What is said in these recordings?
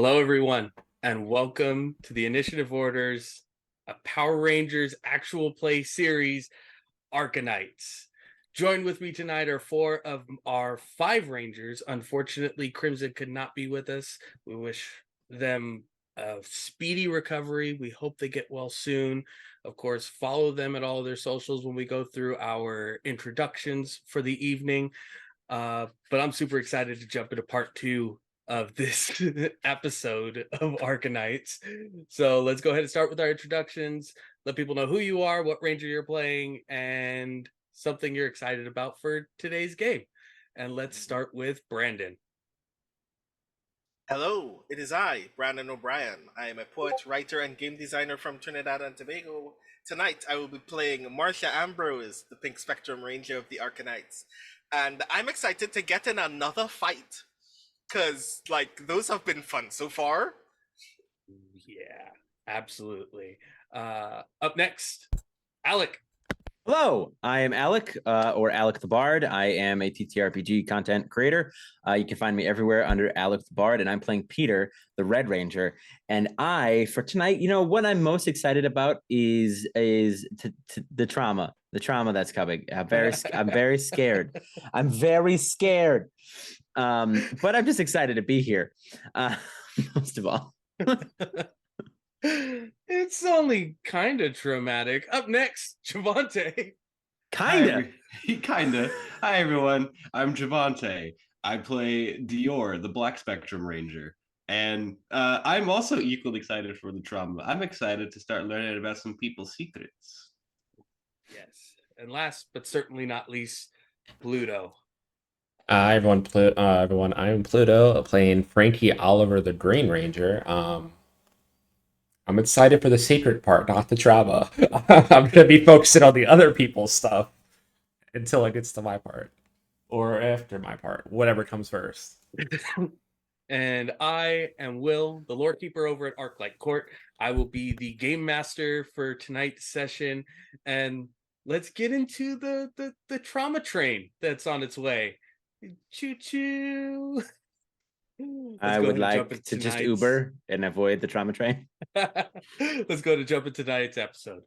Hello, everyone, and welcome to the Initiative Orders, a Power Rangers actual play series, ArcaKnights. Joined with me tonight are four of our five Rangers. Unfortunately, Krimsin could not be with us. We wish them a speedy recovery. We hope they get well soon. Of course, follow them at all of their socials when we go through our introductions for the evening. But I'm super excited to jump into part two of this episode of ArcaKnights. So let's go ahead and start with our introductions. Let people know who you are, what ranger you're playing, and something you're excited about for today's game. And let's start with Brandon. Hello, it is I, Brandon O'Brien. I am a poet, writer, and game designer from Trinidad and Tobago. Tonight, I will be playing Marcia Ambrose, the Pink Spectrum Ranger of the ArcaKnights. And I'm excited to get in another fight. Because, those have been fun so far. Yeah, absolutely. Up next, Alec. Hello, I am Alec, or Alec the Bard. I am a TTRPG content creator. You can find me everywhere under Alec the Bard, and I'm playing Peter, the Red Ranger. And for tonight, what I'm most excited about is the trauma that's coming. I'm very scared. I'm very scared. But I'm just excited to be here, most of all. It's only kind of traumatic. Up next, Javante. Kinda. Hi, everyone. I'm Javante. I play Dior, the Black Spectrum Ranger. And I'm also equally excited for the trauma. I'm excited to start learning about some people's secrets. Yes. And last but certainly not least, Pluto. Hi everyone. I'm Pluto, playing Frankie Oliver, the Green Ranger. I'm excited for the secret part, not the trauma. I'm gonna be focusing on the other people's stuff until it gets to my part, or after my part, whatever comes first. And I am Will, the lore keeper over at Arclight Court. I will be the game master for tonight's session, and let's get into the trauma train that's on its way. Choo choo. I would like to just Uber and avoid the trauma train. Let's go to jump into tonight's episode.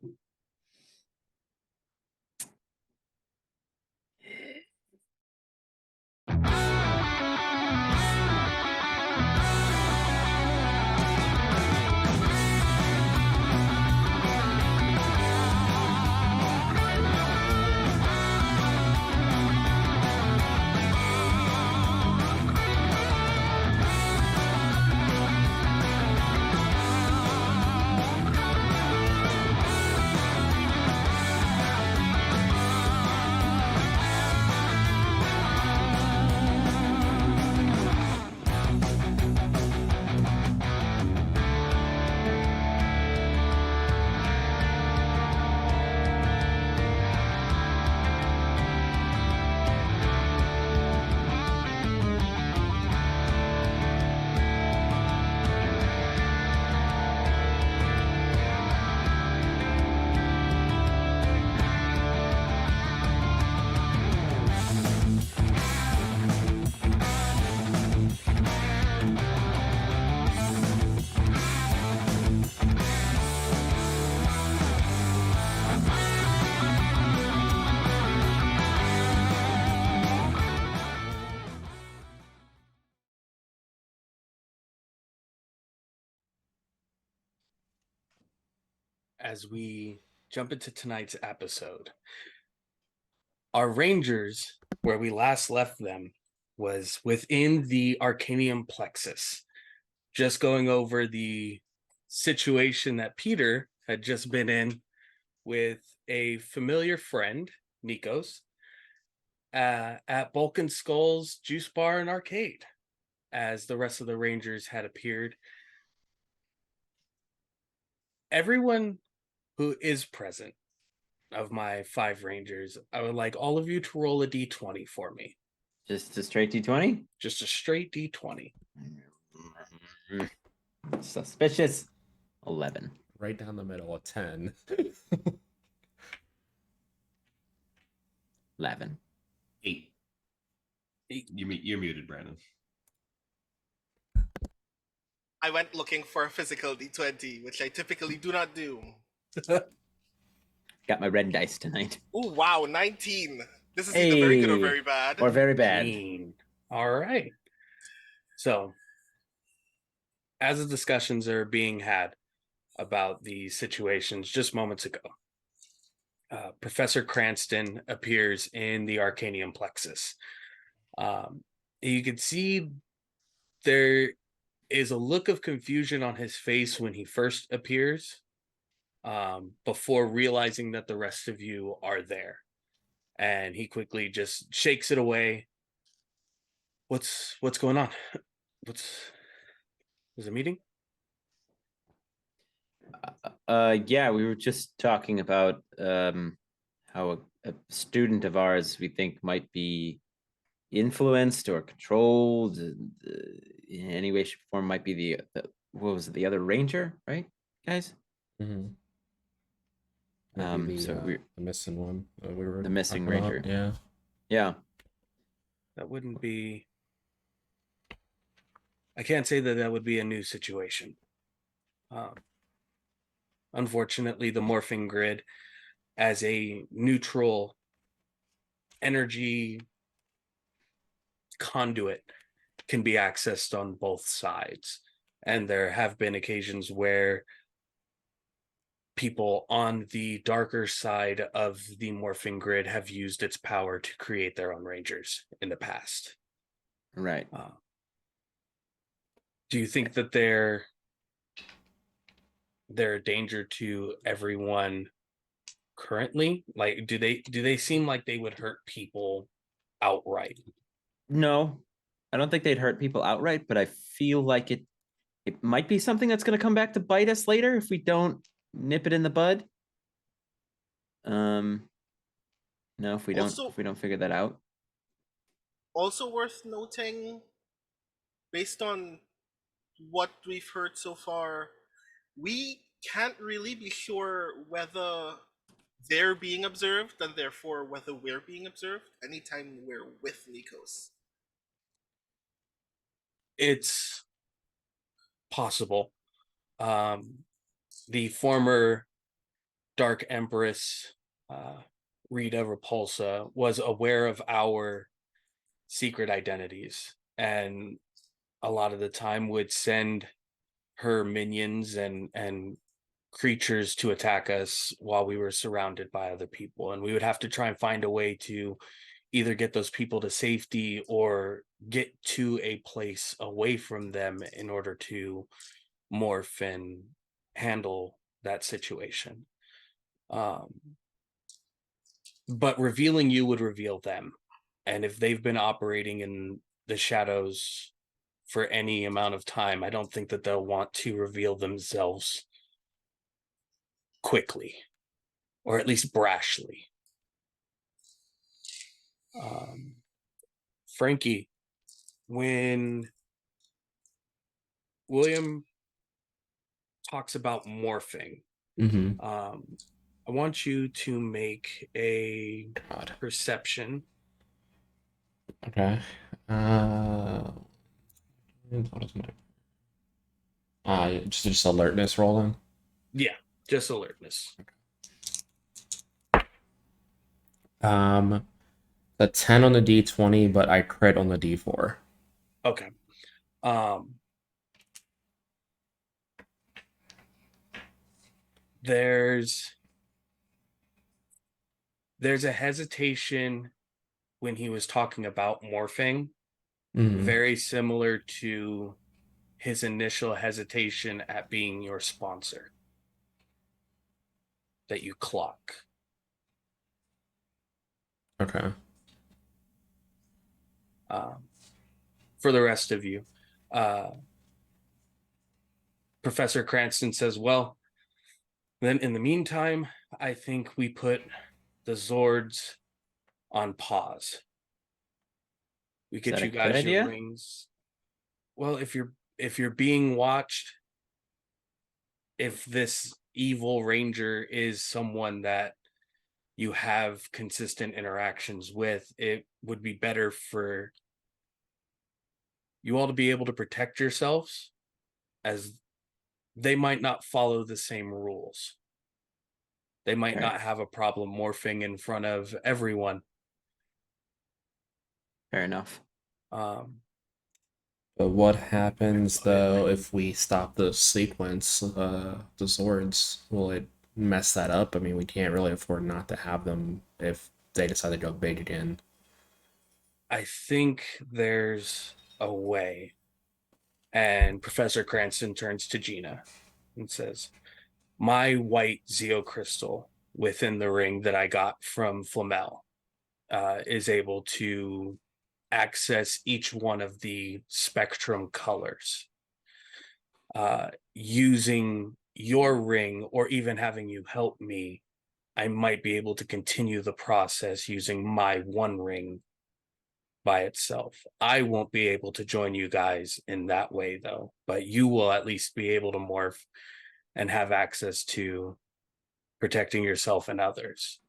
As we jump into tonight's episode, our Rangers, where we last left them, was within the Arcanium plexus, just going over the situation that Peter had just been in with a familiar friend, Nikos, at Balkan Skull's Juice Bar and Arcade, as the rest of the Rangers had appeared. Everyone who is present of my five Rangers, I would like all of you to roll a d20 for me. Just a straight D20? Just a straight d20. Suspicious. 11. Right down the middle, a 10. 11. 8. You're muted, Brandon. I went looking for a physical D20, which I typically do not do. Got my red dice tonight. Oh wow, 19. This is either very good or Hey, very bad. or very bad. All right. So, as the discussions are being had about these situations just moments ago, Professor Cranston appears in the Arcanium plexus. You can see there is a look of confusion on his face when he first appears, before realizing that the rest of you are there. And he quickly just shakes it away. What's going on? Is a meeting? Yeah, we were just talking about how a student of ours we think might be influenced or controlled in any way, shape, or form. Might be the what was it, the other ranger, right, guys? Mm-hmm. So we're the missing one that we were the missing talking about. ranger. Yeah. That wouldn't be. I can't say that would be a new situation. Unfortunately, the Morphing Grid, as a neutral energy conduit, can be accessed on both sides. And there have been occasions where people on the darker side of the Morphing Grid have used its power to create their own rangers in the past. Right. Do you think that they're a danger to everyone currently? Like, do they seem like they would hurt people outright? No, I don't think they'd hurt people outright, but I feel like it might be something that's going to come back to bite us later if we don't nip it in the bud. No, if we don't figure that out. Also worth noting, based on what we've heard so far, we can't really be sure whether they're being observed and therefore whether we're being observed anytime we're with Nikos. It's possible. The former Dark Empress, Rita Repulsa, was aware of our secret identities, and a lot of the time would send her minions and creatures to attack us while we were surrounded by other people, and we would have to try and find a way to either get those people to safety or get to a place away from them in order to morph and handle that situation. But revealing you would reveal them, and if they've been operating in the shadows for any amount of time, I don't think that they'll want to reveal themselves quickly, or at least brashly. Frankie, when William talks about morphing, Mm-hmm. I want you to make a perception. Okay. What is my just alertness rolling? Yeah, just alertness. The 10 on the D20, but I crit on the D4. Okay. There's a hesitation when he was talking about morphing, very similar to his initial hesitation at being your sponsor that you clock. Okay. For the rest of you, Professor Cranston says, well, then in the meantime, I think we put the Zords on pause. We get you guys your rings. Well, if you're being watched, if this evil ranger is someone that you have consistent interactions with, it would be better for you all to be able to protect yourselves as they might not follow the same rules. They might Fair. not have a problem morphing in front of everyone. Fair enough. But what happens though if we stop the sequence, the Zords? Will it mess that up? I mean, we can't really afford not to have them if they decide to go big again. I think there's a way. And Professor Cranston turns to Gina and says, my white Zeocrystal within the ring that I got from Flamel is able to access each one of the spectrum colors. Using your ring, or even having you help me, I might be able to continue the process using my one ring by itself. I won't be able to join you guys in that way, though, but you will at least be able to morph and have access to protecting yourself and others.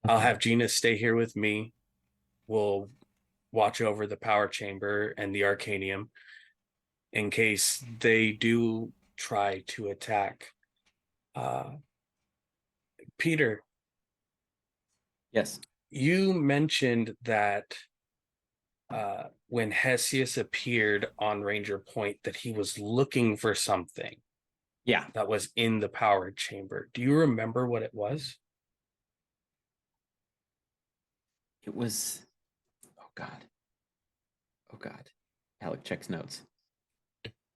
I'll have Gina stay here with me. We'll watch over the power chamber and the arcanium in case they do try to attack. Peter, Yes. you mentioned that when Hesius appeared on Ranger Point that he was looking for something Yeah. that was in the power chamber. Do you remember what it was? It was. Oh God. Oh God. Alec checks notes.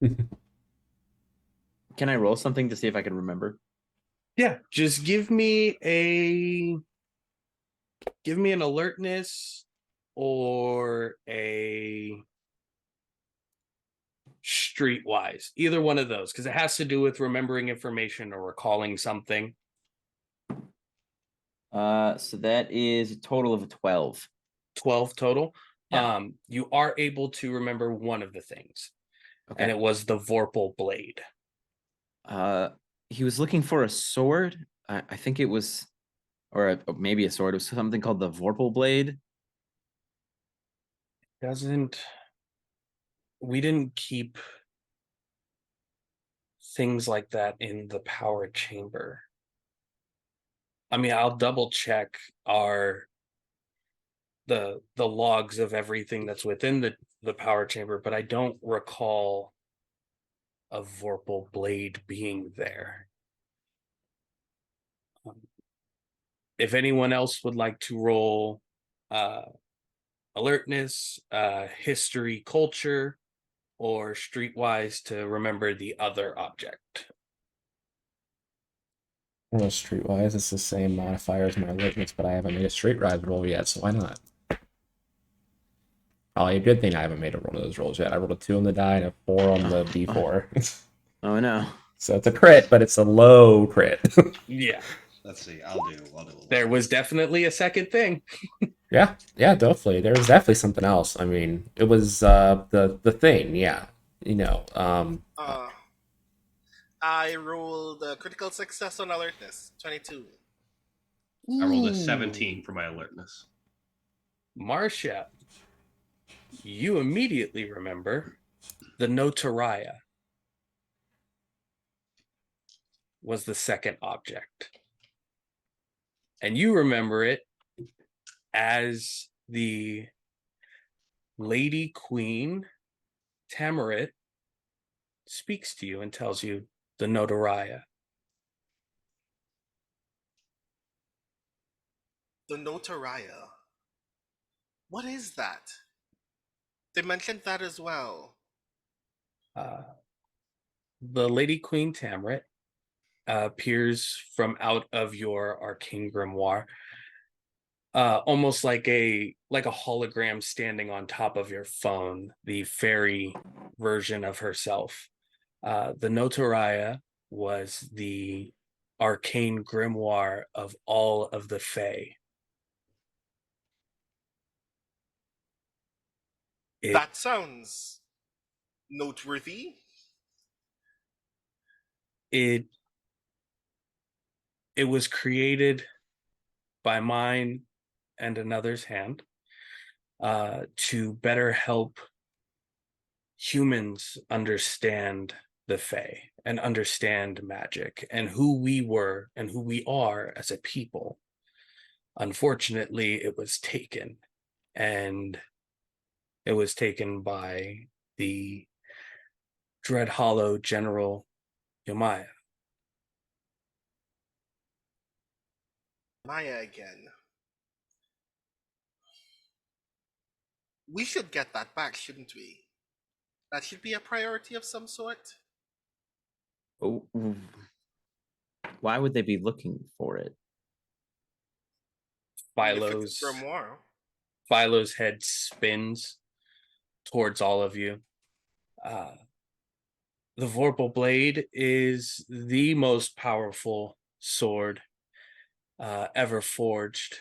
Can I roll something to see if I can remember? Yeah, just give me an alertness or a streetwise. Either one of those, because it has to do with remembering information or recalling something. So that is a total of 12. 12 total. Yeah. You are able to remember one of the things, Okay. and it was the Vorpal blade. He was looking for a sword. I think it was, or maybe a sword. It was something called the Vorpal blade. We didn't keep things like that in the power chamber. I mean, I'll double check the logs of everything that's within the power chamber, but I don't recall a Vorpal blade being there. If anyone else would like to roll alertness, history, culture, or streetwise to remember the other object. Well, streetwise, it's the same modifier as my alertness, but I haven't made a streetwise roll yet, so why not? Probably a good thing I haven't made a roll of those rolls yet. I rolled a 2 on the die and a 4 on the d4. Oh no. So it's a crit, but it's a low crit. Yeah. Let's see. I'll do. There was definitely a second thing. Yeah, definitely. There was definitely something else. I mean, it was the thing, yeah. You know, I rolled a critical success on alertness, 22. I rolled a 17 for my alertness. Marcia, you immediately remember the Notaria was the second object. And you remember it as the Lady Queen Tamarit speaks to you and tells you the Notaria. The Notaria. What is that? They mentioned that as well. The Lady Queen Tamarit appears from out of your arcane grimoire, almost like a hologram standing on top of your phone, the fairy version of herself. The Notaria was the arcane grimoire of all of the Fae. That sounds noteworthy. It was created by mine and another's hand to better help humans understand the Fae and understand magic and who we were and who we are as a people. Unfortunately, it was taken, and it was taken by the Dread Hollow General Yamaya. Maya again. We should get that back, shouldn't we? That should be a priority of some sort. Oh, why would they be looking for it? If it's a Philo's grimoire. Philo's head spins towards all of you. The Vorpal Blade is the most powerful sword ever forged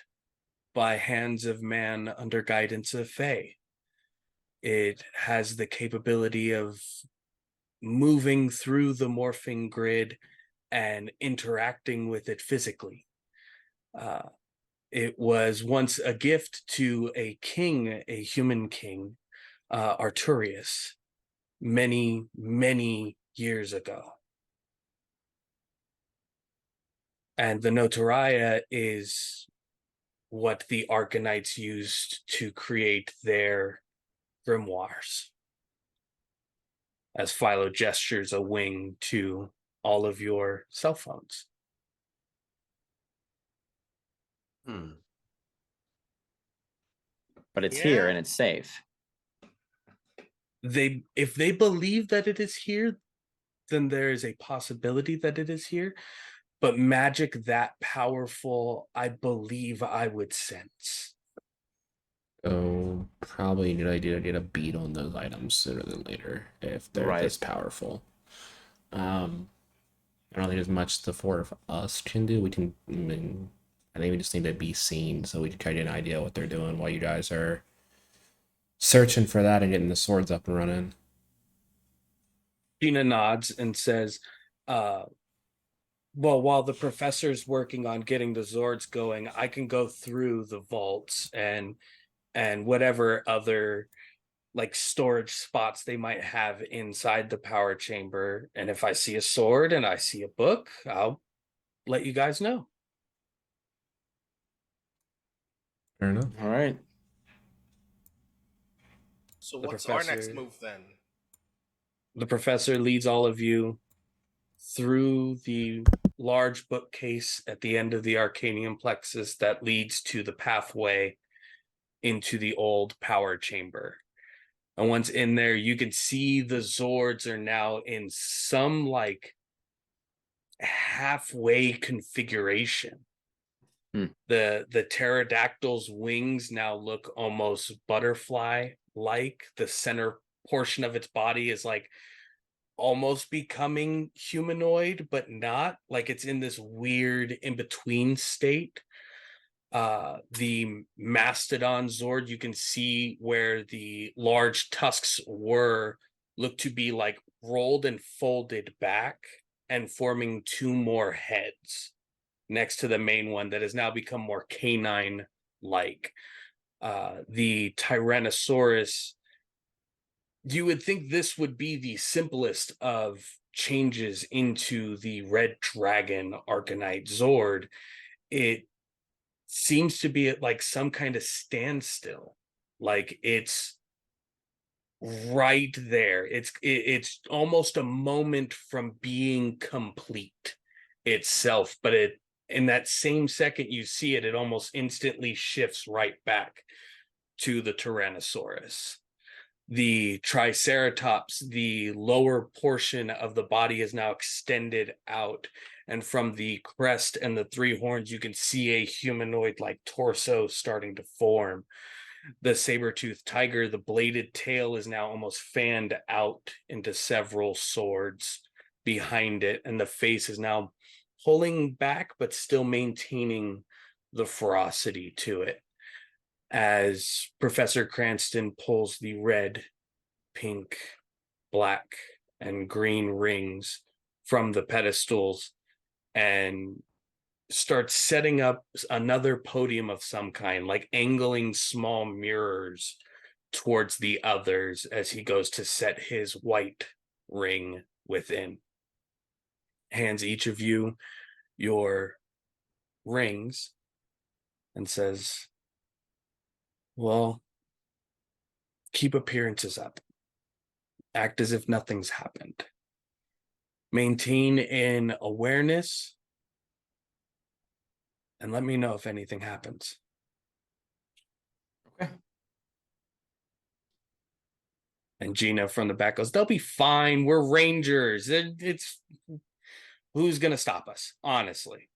by hands of man under guidance of Fae. It has the capability of moving through the morphing grid and interacting with it physically. It was once a gift to a king, a human king, Arturius, many, many years ago. And the Notaria is what the ArcaKnights used to create their grimoires. As Philo gestures a wing to all of your cell phones. But it's here Yeah. and it's safe. If they believe that it is here, then there is a possibility that it is here. But magic that powerful, I believe I would sense. So probably a good idea to get a beat on those items sooner than later if they're Right. this powerful. I don't think there's much the four of us can do. I think we just need to be seen so we can kind of get an idea what they're doing while you guys are searching for that and getting the swords up and running. Gina nods and says, well, while the professor's working on getting the Zords going, I can go through the vaults and whatever other like storage spots they might have inside the power chamber. And if I see a sword and I see a book, I'll let you guys know. Fair enough. All right. So The what's our next professor- move then? The professor leads all of you through the large bookcase at the end of the Arcanium plexus that leads to the pathway into the old power chamber. And once in there, you can see the Zords are now in some like halfway configuration. The pterodactyl's wings now look almost butterfly like. The center portion of its body is like almost becoming humanoid, but not. Like it's in this weird in-between state. The mastodon Zord, you can see where the large tusks were, look to be like rolled and folded back and forming two more heads next to the main one that has now become more canine like. The Tyrannosaurus, you would think this would be the simplest of changes into the red dragon ArcaKnight Zord. It seems to be at like some kind of standstill, like it's right there. It's almost a moment from being complete itself, but it in that same second you see it almost instantly shifts right back to the Tyrannosaurus. The Triceratops, the lower portion of the body is now extended out, and from the crest and the three horns, you can see a humanoid-like torso starting to form. The saber-toothed tiger, the bladed tail is now almost fanned out into several swords behind it, and the face is now pulling back, but still maintaining the ferocity to it. As Professor Cranston pulls the red, pink, black, and green rings from the pedestals and starts setting up another podium of some kind, like angling small mirrors towards the others as he goes to set his white ring within. Hands each of you your rings and says, well, keep appearances up. Act as if nothing's happened. Maintain an awareness and let me know if anything happens. Okay. And Gina from the back goes, they'll be fine. We're rangers. It's who's going to stop us? Honestly,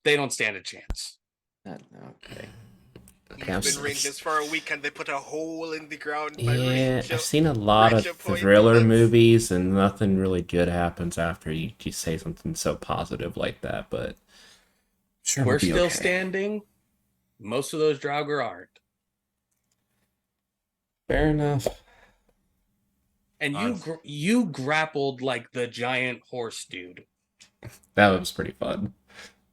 they don't stand a chance. Okay. Okay, We've been rangers for a week and they put a hole in the ground by Yeah, ranger. I've seen a lot of Ranger point thriller bullets. movies, and nothing really good happens after you say something so positive like that. But sure, We're we'll be still okay. standing. Most of those Draugr aren't. Fair enough. And you grappled like the giant horse dude. That was pretty fun.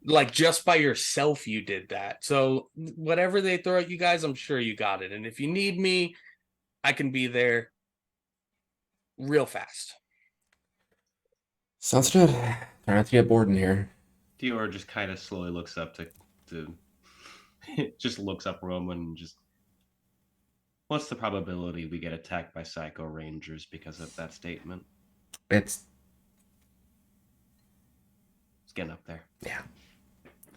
Like just by yourself you did that. So whatever they throw at you guys, I'm sure you got it. And if you need me, I can be there real fast. Sounds good. Try not to get bored in here. Dior just kind of slowly looks up to just looks up Roman and just, what's the probability we get attacked by Psycho Rangers because of that statement? It's Getting up there. Yeah.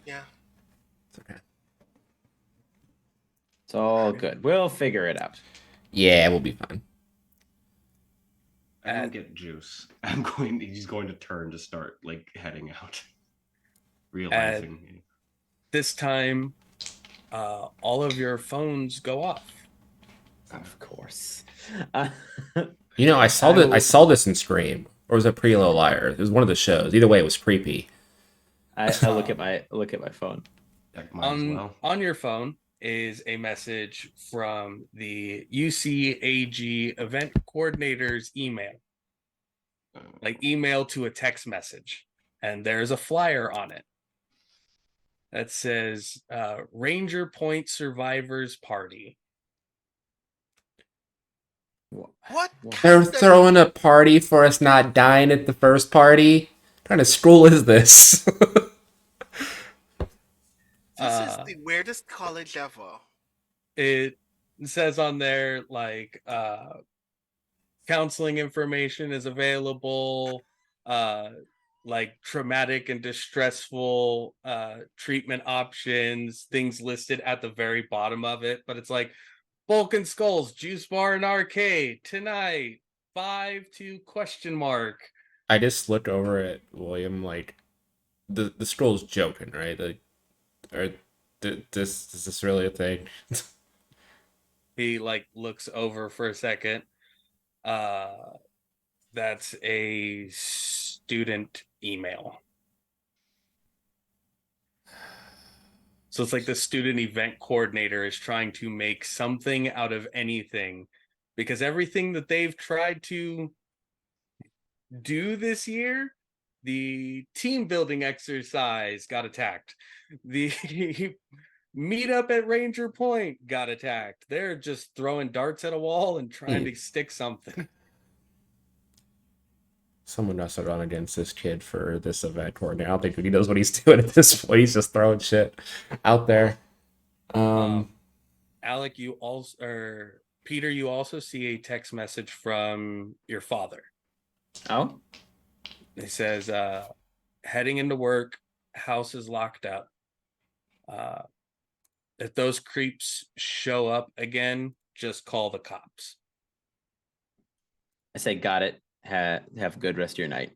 Yeah. It's okay. It's all good. We'll figure it out. Yeah, we'll be fine. I don't get juice. He's going to turn to start like heading out. Realizing this time all of your phones go off. Of course. You know, I saw this in Scream, or was it Pretty Little Liar? It was one of the shows. Either way, it was creepy. I look at my phone. On your phone is a message from the UCAG event coordinator's email. Like email to a text message. And there's a flyer on it that says Ranger Point Survivors Party. What? They're throwing a party for us not dying at the first party? What kind of school is this? This is the weirdest college ever. It says on there like counseling information is available, like traumatic and distressful treatment options, things listed at the very bottom of it, but it's like Vulcan Skulls, Juice Bar and Arcade tonight, 5 to ? I just looked over at William like the scroll's joking, right? Like, is this really a thing? He like looks over for a second. That's a student email. So it's like the student event coordinator is trying to make something out of anything, because everything that they've tried to do this year, the team building exercise got attacked. The meetup at Ranger Point got attacked. They're just throwing darts at a wall and trying to stick something. Someone must have run against this kid for this event coordinator. I don't think he knows what he's doing at this point. He's just throwing shit out there. Alec, you also, or Peter, you also see a text message from your father. Oh? It says, heading into work, house is locked up. If those creeps show up again, just call the cops. I say, got it. Have a good rest of your night.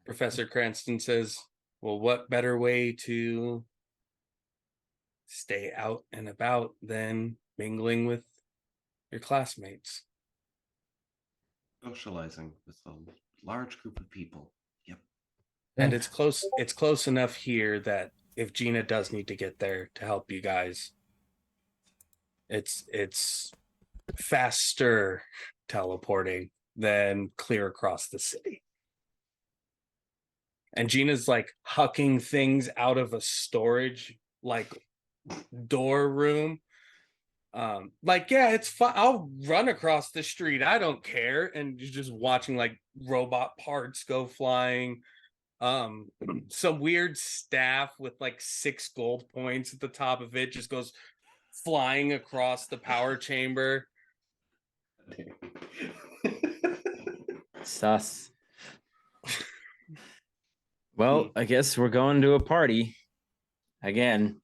Professor Cranston says, well, what better way to stay out and about than mingling with your classmates? Socializing with a large group of people. Yep. And it's close enough here that if Gina does need to get there to help you guys, it's faster teleporting than clear across the city. And Gina's like hucking things out of a storage, like door room. Like, yeah, it's fine. I'll run across the street. I don't care. And you're just watching like robot parts go flying. Some weird staff with like 6 gold points at the top of it just goes flying across the power chamber. Sus. Well, I guess we're going to a party again.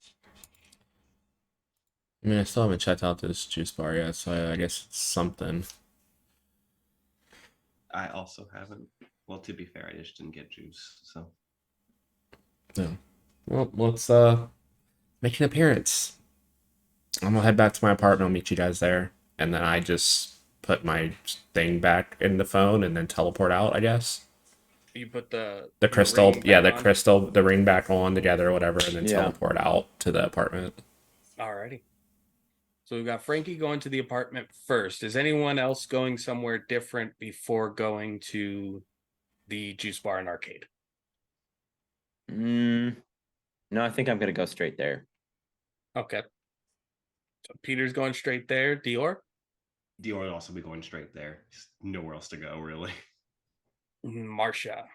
I mean, I still haven't checked out this juice bar yet, so I guess it's something. I also haven't. Well, to be fair, I just didn't get juice, so. Yeah. Well, let's make an appearance. I'm gonna head back to my apartment. I'll meet you guys there, and then I just put my thing back in the phone and then teleport out, I guess. You put the crystal, ring yeah, back the on? crystal, the ring back on together or whatever, and then Yeah. teleport out to the apartment. Alrighty. So we've got Frankie going to the apartment first. Is anyone else going somewhere different before going to the juice bar and arcade? No, I think I'm gonna go straight there. Okay. So Peter's going straight there. Dior? Dior would also be going straight there. There's nowhere else to go, really. Marcia.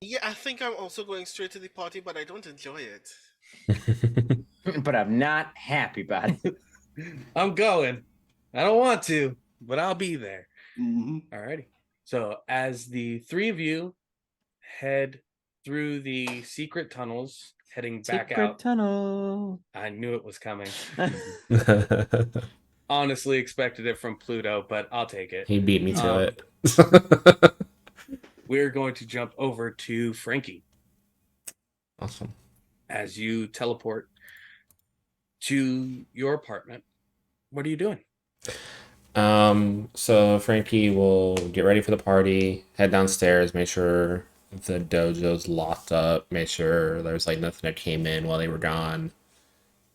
Yeah, I think I'm also going straight to the party, but I don't enjoy it. But I'm not happy about it. I'm going. I don't want to, but I'll be there. Mm-hmm. Alrighty. So as the 3 of you head through the secret tunnels, heading back Secret out. tunnel. I knew it was coming. Honestly expected it from Pluto, but I'll take it. He beat me to it. We're going to jump over to Frankie. Awesome. As you teleport to your apartment, what are you doing? So Frankie will get ready for the party, head downstairs, make sure the dojo's locked up, make sure there's like nothing that came in while they were gone.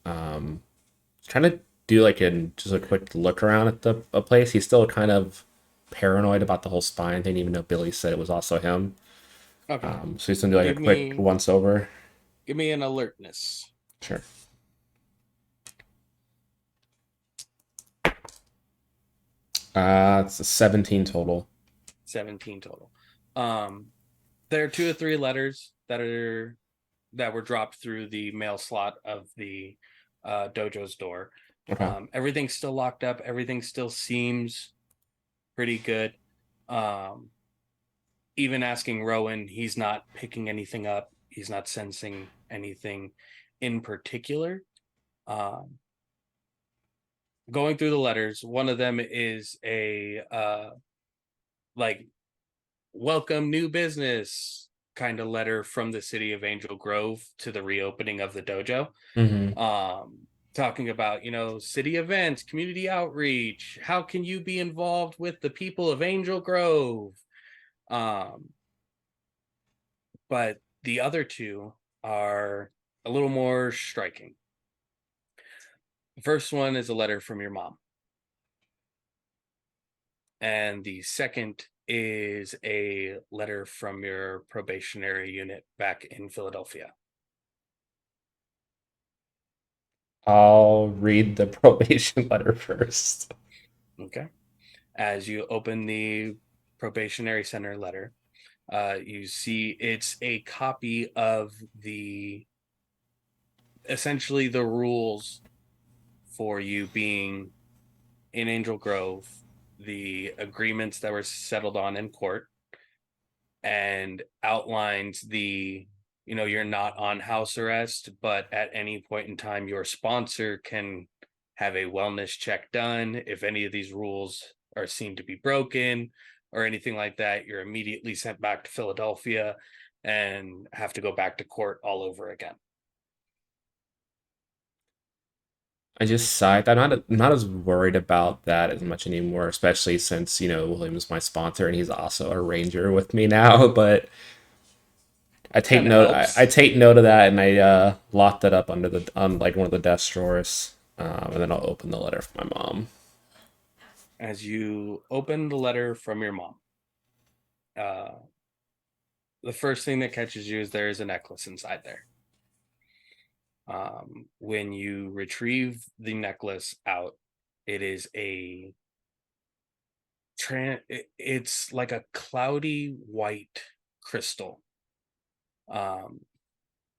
Kind of do like just a quick look around at the place. He's still kind of paranoid about the whole spine thing, even though Billy said it was also him. Okay. So he's gonna do like Give a quick me- once over. Give me an alertness. Sure. It's a 17 total. 17 total. There are 2 or 3 letters that were dropped through the mail slot of the dojo's door. Okay. Everything's still locked up. Everything still seems pretty good. Even asking Rowan, he's not picking anything up. He's not sensing anything in particular. Going through the letters, one of them is a like welcome new business kind of letter from the city of Angel Grove to the reopening of the dojo. Mm-hmm. Talking about, city events, community outreach, how can you be involved with the people of Angel Grove? But the other 2 are a little more striking. The first one is a letter from your mom. And the second is a letter from your probationary unit back in Philadelphia. I'll read the probation letter first. Okay. As you open the probationary center letter, you see it's a copy of essentially the rules for you being in Angel Grove, the agreements that were settled on in court, and outlines you're not on house arrest, but at any point in time, your sponsor can have a wellness check done. If any of these rules are seen to be broken or anything like that, you're immediately sent back to Philadelphia and have to go back to court all over again. I just sighed. I'm not as worried about that as much anymore, especially since, William's my sponsor and he's also a ranger with me now. But I take Kinda note. helps. I take note of that, and I locked that up on like one of the desk drawers, and then I'll open the letter from my mom. As you open the letter from your mom, the first thing that catches you is there is a necklace inside there. When you retrieve the necklace out, it is it's like a cloudy white crystal.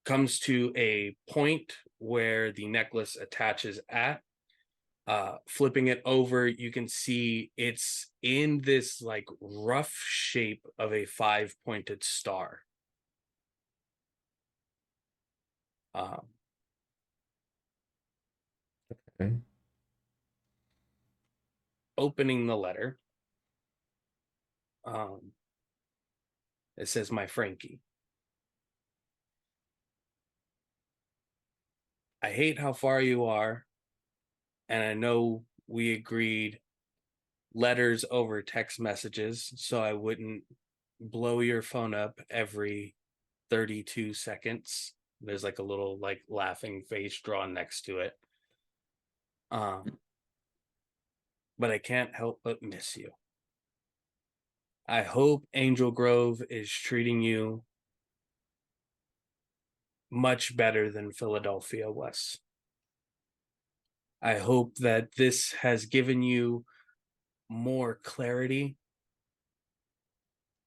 Comes to a point where the necklace attaches at. Flipping it over, you can see it's in this like rough shape of a 5-pointed star. Okay. Opening the letter, it says, "My Frankie, I hate how far you are, and I know we agreed letters over text messages so I wouldn't blow your phone up every 32 seconds." There's like a little like laughing face drawn next to it. But I can't help but miss you. I hope Angel Grove is treating you much better than Philadelphia was. I hope that this has given you more clarity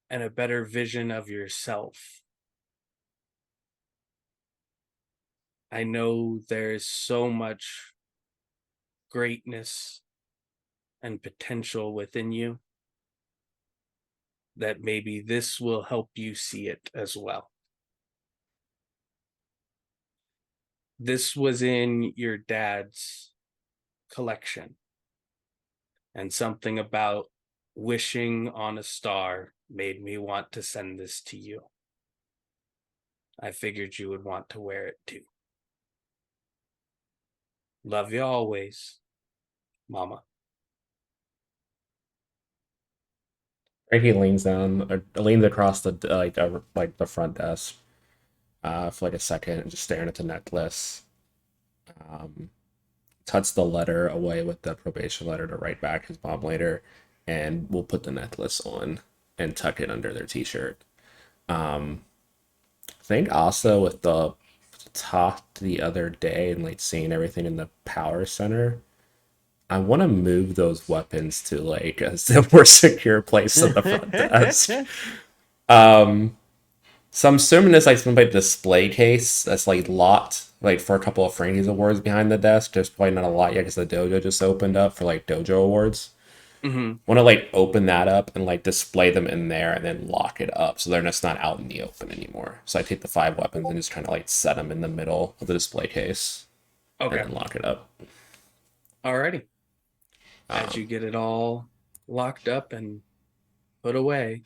and a better vision of yourself. I know there's so much greatness and potential within you that maybe this will help you see it as well. This was in your dad's collection, and something about wishing on a star made me want to send this to you. I figured you would want to wear it too. Love you always, Mama. Frankie leans down, or leans across the like the front desk, for like a second, and just staring at the necklace. Tucks the letter away with the probation letter to write back his mom later, and we'll put the necklace on and tuck it under their t-shirt. I think also with the talk the other day and like seeing everything in the power center, I want to move those weapons to like a more secure place at the front desk. So I'm assuming it's like some like display case that's like locked, like for a couple of Frankie's awards behind the desk. There's probably not a lot yet because the dojo just opened up for like dojo awards. Mm-hmm. Want to like open that up and like display them in there and then lock it up so they're just not out in the open anymore. So I take the 5 weapons and just kind of like set them in the middle of the display case. Okay. And then lock it up. Alrighty. As you get it all locked up and put away,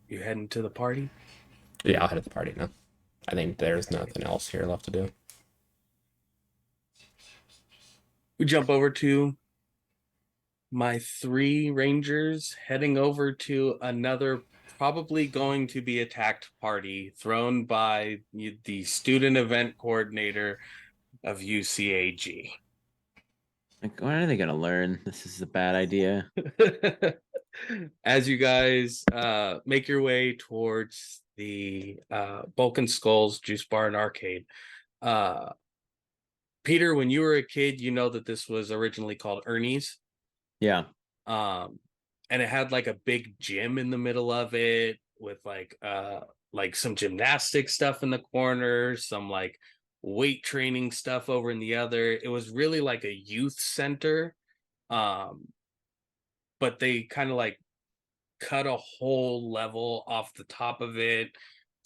you heading to the party? Yeah, I'll head to the party now. I think there's nothing else here left to do. We jump over to my 3 rangers heading over to another probably going to be attacked party thrown by the student event coordinator of UCAG. Like, when are they gonna learn this is a bad idea? As you guys make your way towards the Bulk and Skulls Juice Bar and Arcade, Peter, when you were a kid, you know that this was originally called Ernie's. Yeah. And it had like a big gym in the middle of it with like some gymnastic stuff in the corner, some like weight training stuff over in the other. It was really like a youth center. But they kind of like cut a whole level off the top of it,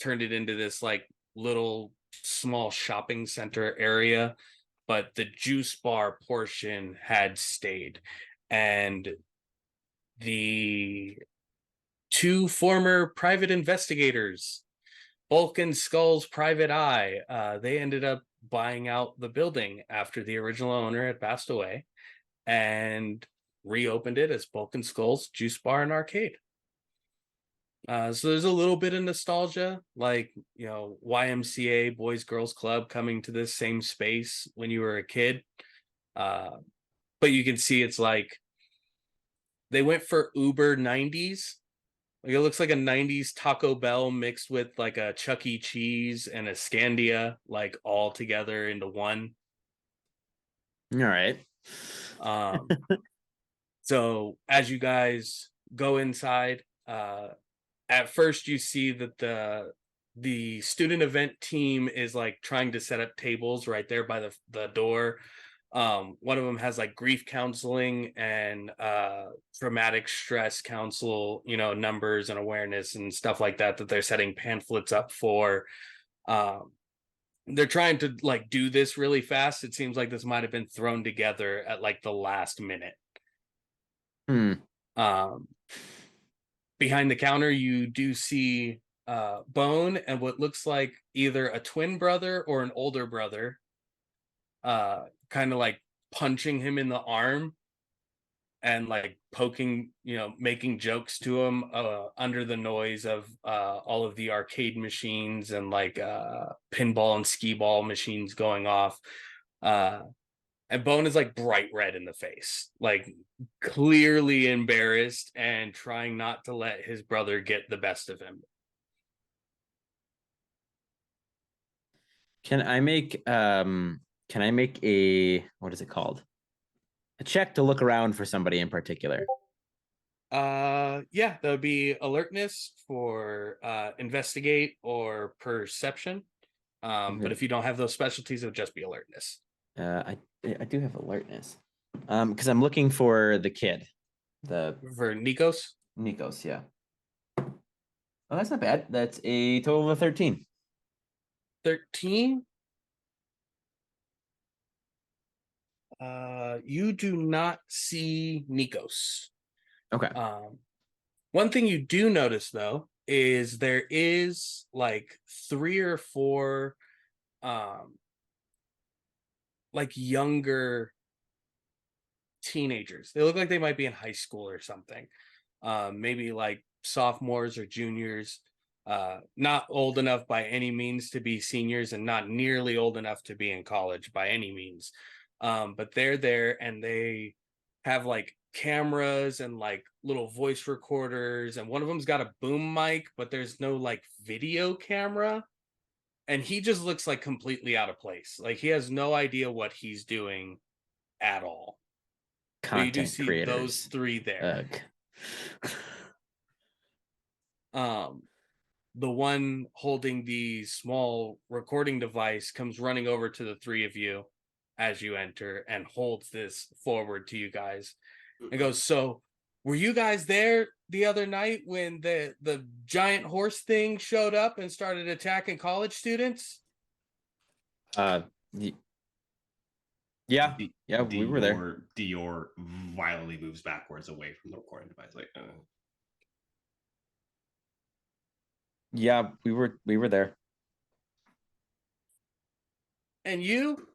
turned it into this like little small shopping center area, but the juice bar portion had stayed. And the 2 former private investigators, Bulk and Skull's private eye, they ended up buying out the building after the original owner had passed away and reopened it as Bulk and Skull's Juice Bar and Arcade. So there's a little bit of nostalgia, like, you know, YMCA, Boys Girls Club, coming to this same space when you were a kid. But you can see it's like they went for Uber 90s, Like it looks like a 90s Taco Bell mixed with like a Chuck E. Cheese and a Scandia, like all together into one. All right. Um, so as you guys go inside, at first you see that the student event team is like trying to set up tables right there by the door. One of them has like grief counseling and traumatic stress counsel, numbers and awareness and stuff like that they're setting pamphlets up for. They're trying to like do this really fast. It seems like this might have been thrown together at like the last minute. Um, behind the counter, you do see Bone and what looks like either a twin brother or an older brother, kind of like punching him in the arm and like poking, making jokes to him under the noise of all of the arcade machines and like pinball and skee ball machines going off. And Bone is like bright red in the face, like clearly embarrassed and trying not to let his brother get the best of him. Can I make a, what is it called? A check to look around for somebody in particular. Yeah, that would be alertness for investigate or perception. But if you don't have those specialties, it would just be alertness. I do have alertness. Because I'm looking for the kid. For Nikos? Nikos, yeah. Oh, that's not bad. That's a total of 13. 13? You do not see Nikos. Okay. One thing you do notice though is there is like 3 or 4 like younger teenagers. They look like they might be in high school or something. Maybe like sophomores or juniors. Not old enough by any means to be seniors and not nearly old enough to be in college by any means. But they're there and they have like cameras and like little voice recorders, and one of them's got a boom mic, but there's no like video camera. And he just looks like completely out of place. Like he has no idea what he's doing at all. But you do see creators. those 3 there. The one holding the small recording device comes running over to the 3 of you as you enter and holds this forward to you guys and goes, "So were you guys there the other night when the giant horse thing showed up and started attacking college students?" Yeah, we were there. Dior violently moves backwards away from the recording device. Like, yeah, we were there. And you,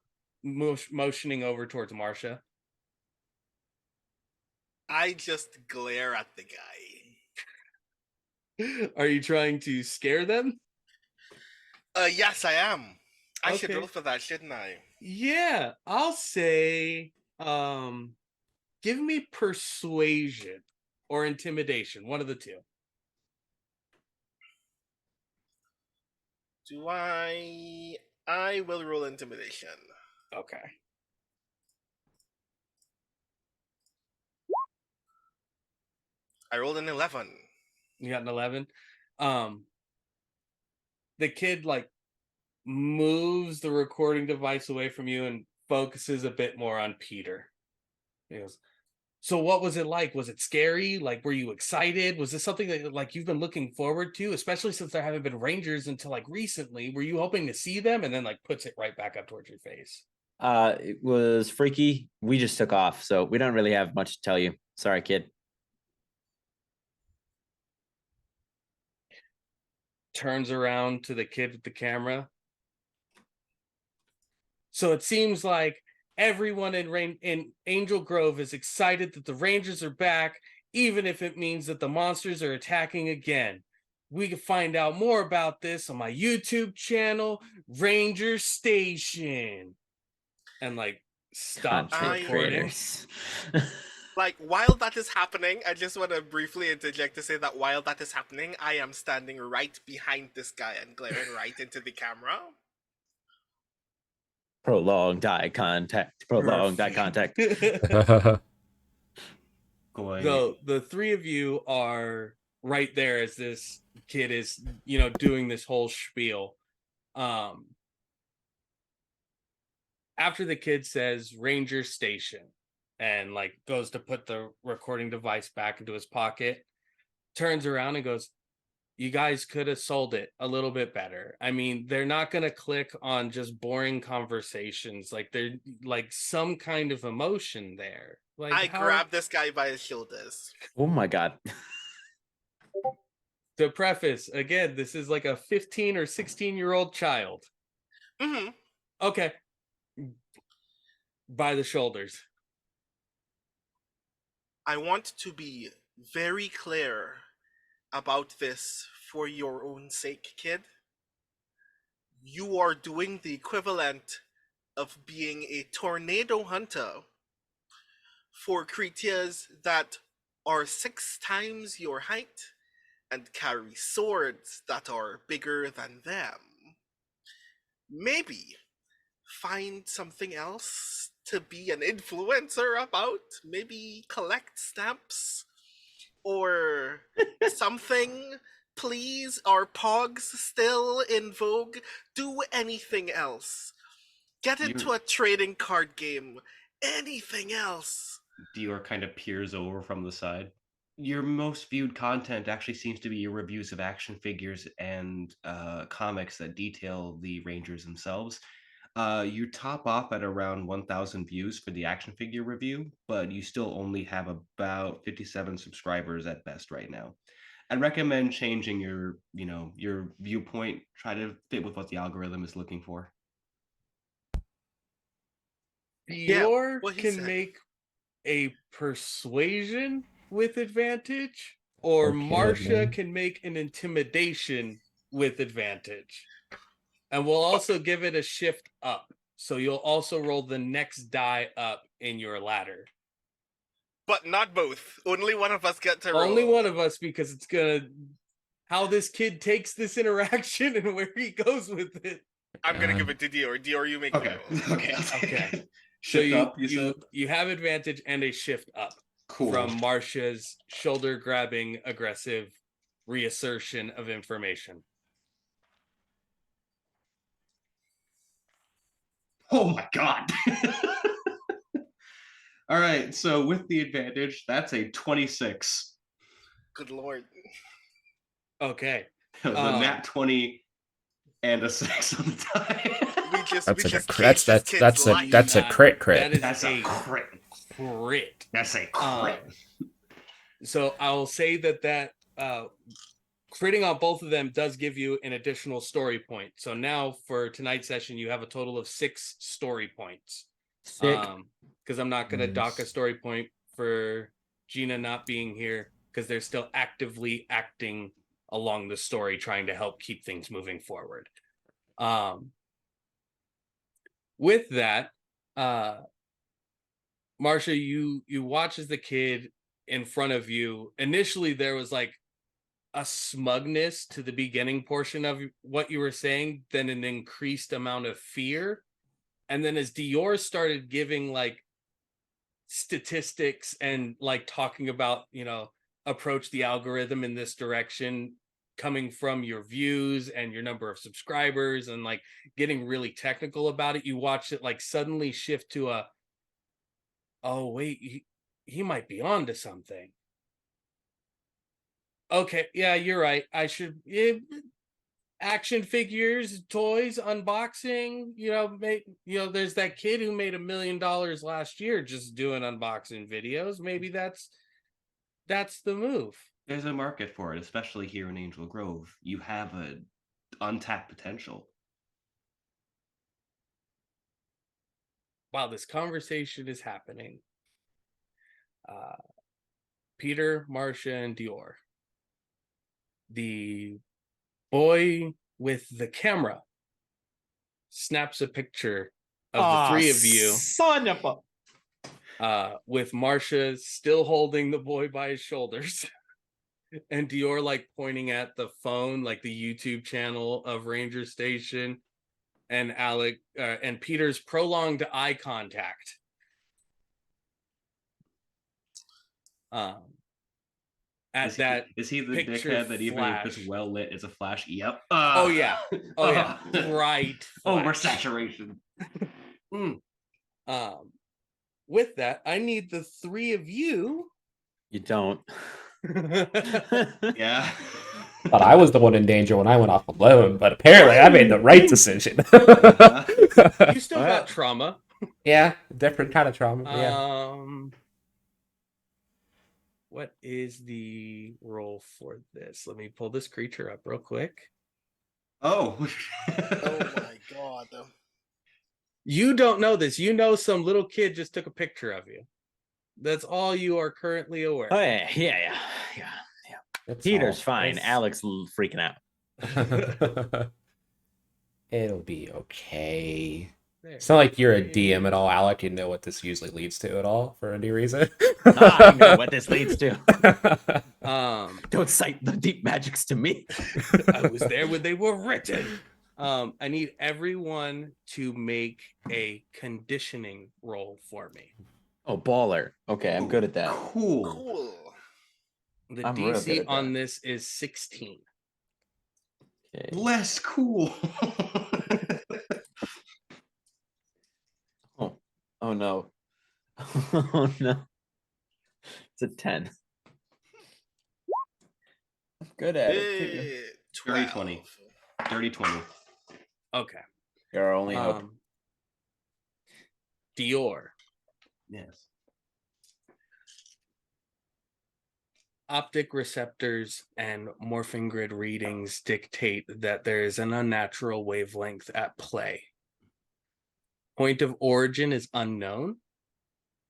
motioning over towards Marcia. I just glare at the guy. Are you trying to scare them? Yes, I am. I should Okay. roll for that, shouldn't I? Yeah, I'll say give me persuasion or intimidation, one of the two. Do I will roll intimidation. Okay. I rolled an 11. You got an 11. The kid like moves the recording device away from you and focuses a bit more on Peter. He goes, "So what was it like? Was it scary? Like, were you excited? Was this something that like you've been looking forward to, especially since there haven't been Rangers until like recently? Were you hoping to see them?" And then like puts it right back up towards your face. It was freaky. We just took off, so we don't really have much to tell you. Sorry, kid. Turns around to the kid with the camera. "So it seems like everyone in Angel Grove is excited that the Rangers are back, even if it means that the monsters are attacking again. We can find out more about this on my YouTube channel, Ranger Station." And like stops Content recording. creators. Like, while that is happening, I just want to briefly interject to say that while that is happening, I am standing right behind this guy and glaring right into the camera. Prolonged eye contact. Prolonged eye contact. Going. So the three of you are right there as this kid is, doing this whole spiel. After the kid says Ranger Station and like goes to put the recording device back into his pocket, turns around and goes, you guys could have sold it a little bit better. I mean, they're not going to click on just boring conversations. Like, they're like some kind of emotion there. Like, I grab this guy by his shoulders. Oh my god. To preface, again, this is like a 15 or 16-year-old child. Mm-hmm. Okay. By the shoulders. I want to be very clear about this for your own sake, kid. You are doing the equivalent of being a tornado hunter for creatures that are 6 times your height and carry swords that are bigger than them. Maybe find something else to be an influencer about. Maybe collect stamps or something. Please, are pogs still in vogue? Do anything else. Get into a trading card game. Anything else. Dior kind of peers over from the side. Your most viewed content actually seems to be your reviews of action figures and comics that detail the Rangers themselves. You top off at around 1,000 views for the action figure review, but you still only have about 57 subscribers at best right now. I'd recommend changing your viewpoint. Try to fit with what the algorithm is looking for. Dior what he can said. make a persuasion with advantage, or Okay, Marcia man. can make an intimidation with advantage. And we'll also give it a shift up. So you'll also roll the next die up in your ladder. But not both. Only one of us get to roll. Only one of us, because it's gonna how this kid takes this interaction and where he goes with it. I'm gonna give it to Dior. Dior, you make Okay. the roll. Okay. Shift So up, you said? you have advantage and a shift up Cool. from Marcia's shoulder grabbing aggressive reassertion of information. Oh my god. All right, so with the advantage, that's a 26. Good lord. Okay. It was a nat 20 and a 6 on the die. That's a crit. That is That's a crit. Crit. That's a crit. So I'll say that critting on both of them does give you an additional story point. So now for tonight's session, you have a total of 6 story points. Sick. Because I'm not going to dock a story point for Gina not being here, because they're still actively acting along the story, trying to help keep things moving forward. With that, Marcia, you watch as the kid in front of you. Initially, there was like a smugness to the beginning portion of what you were saying, then an increased amount of fear. And then as Dior started giving like statistics and like talking about, approach the algorithm in this direction, coming from your views and your number of subscribers, and like getting really technical about it, you watch it like suddenly shift to oh wait, he might be onto something. Okay, yeah, you're right. I should action figures, toys, unboxing. There's that kid who made $1 million last year just doing unboxing videos. Maybe that's the move. There's a market for it, especially here in Angel Grove. You have an untapped potential. While this conversation is happening, Peter, Marcia, and Dior, the boy with the camera snaps a picture of the three of you. Son of a... with Marcia still holding the boy by his shoulders, and Dior like pointing at the phone, like the YouTube channel of Ranger Station, and Alec and Peter's prolonged eye contact. At that is he the picture dickhead that even if flash. it's well lit, it's a flash? Yep. Oh yeah, bright flash. Oversaturation. With that, I need the three of you. You don't. Yeah. Thought I was the one in danger when I went off alone, but apparently I made the right decision. You still got trauma. Yeah, different kind of trauma. Yeah. What is the roll for this? Let me pull this creature up real quick. Oh my god. You don't know this. You know some little kid just took a picture of you. That's all you are currently aware. Oh yeah. Peter's fine. Alec's freaking out. It'll be okay. It's not like you're a DM at all, Alec. You know what this usually leads to at all for any reason. I know what this leads to. Don't cite the deep magics to me. I was there when they were written. I need everyone to make a conditioning roll for me. Oh, baller. Okay, I'm good at that. Cool. The I'm real good DC at on that. this is 16. Okay. Less cool. Oh no. Oh no. It's a 10. I'm good at it too. 30-20. 30-20. Okay. Your only hope. Dior. Yes. Optic receptors and morphing grid readings dictate that there is an unnatural wavelength at play. Point of origin is unknown,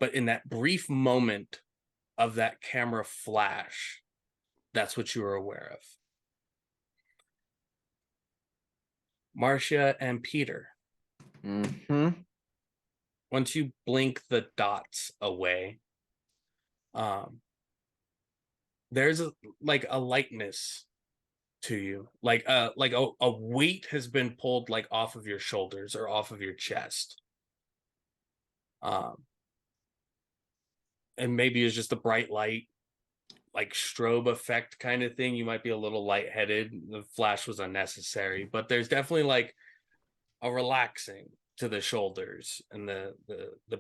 but in that brief moment of that camera flash, that's what you are aware of. Marcia and Peter. Mm-hmm. Once you blink the dots away, there's a lightness to you, like a weight has been pulled like off of your shoulders or off of your chest. And maybe it's just a bright light, like strobe effect kind of thing. You might be a little lightheaded. The flash was unnecessary, but there's definitely like a relaxing to the shoulders and the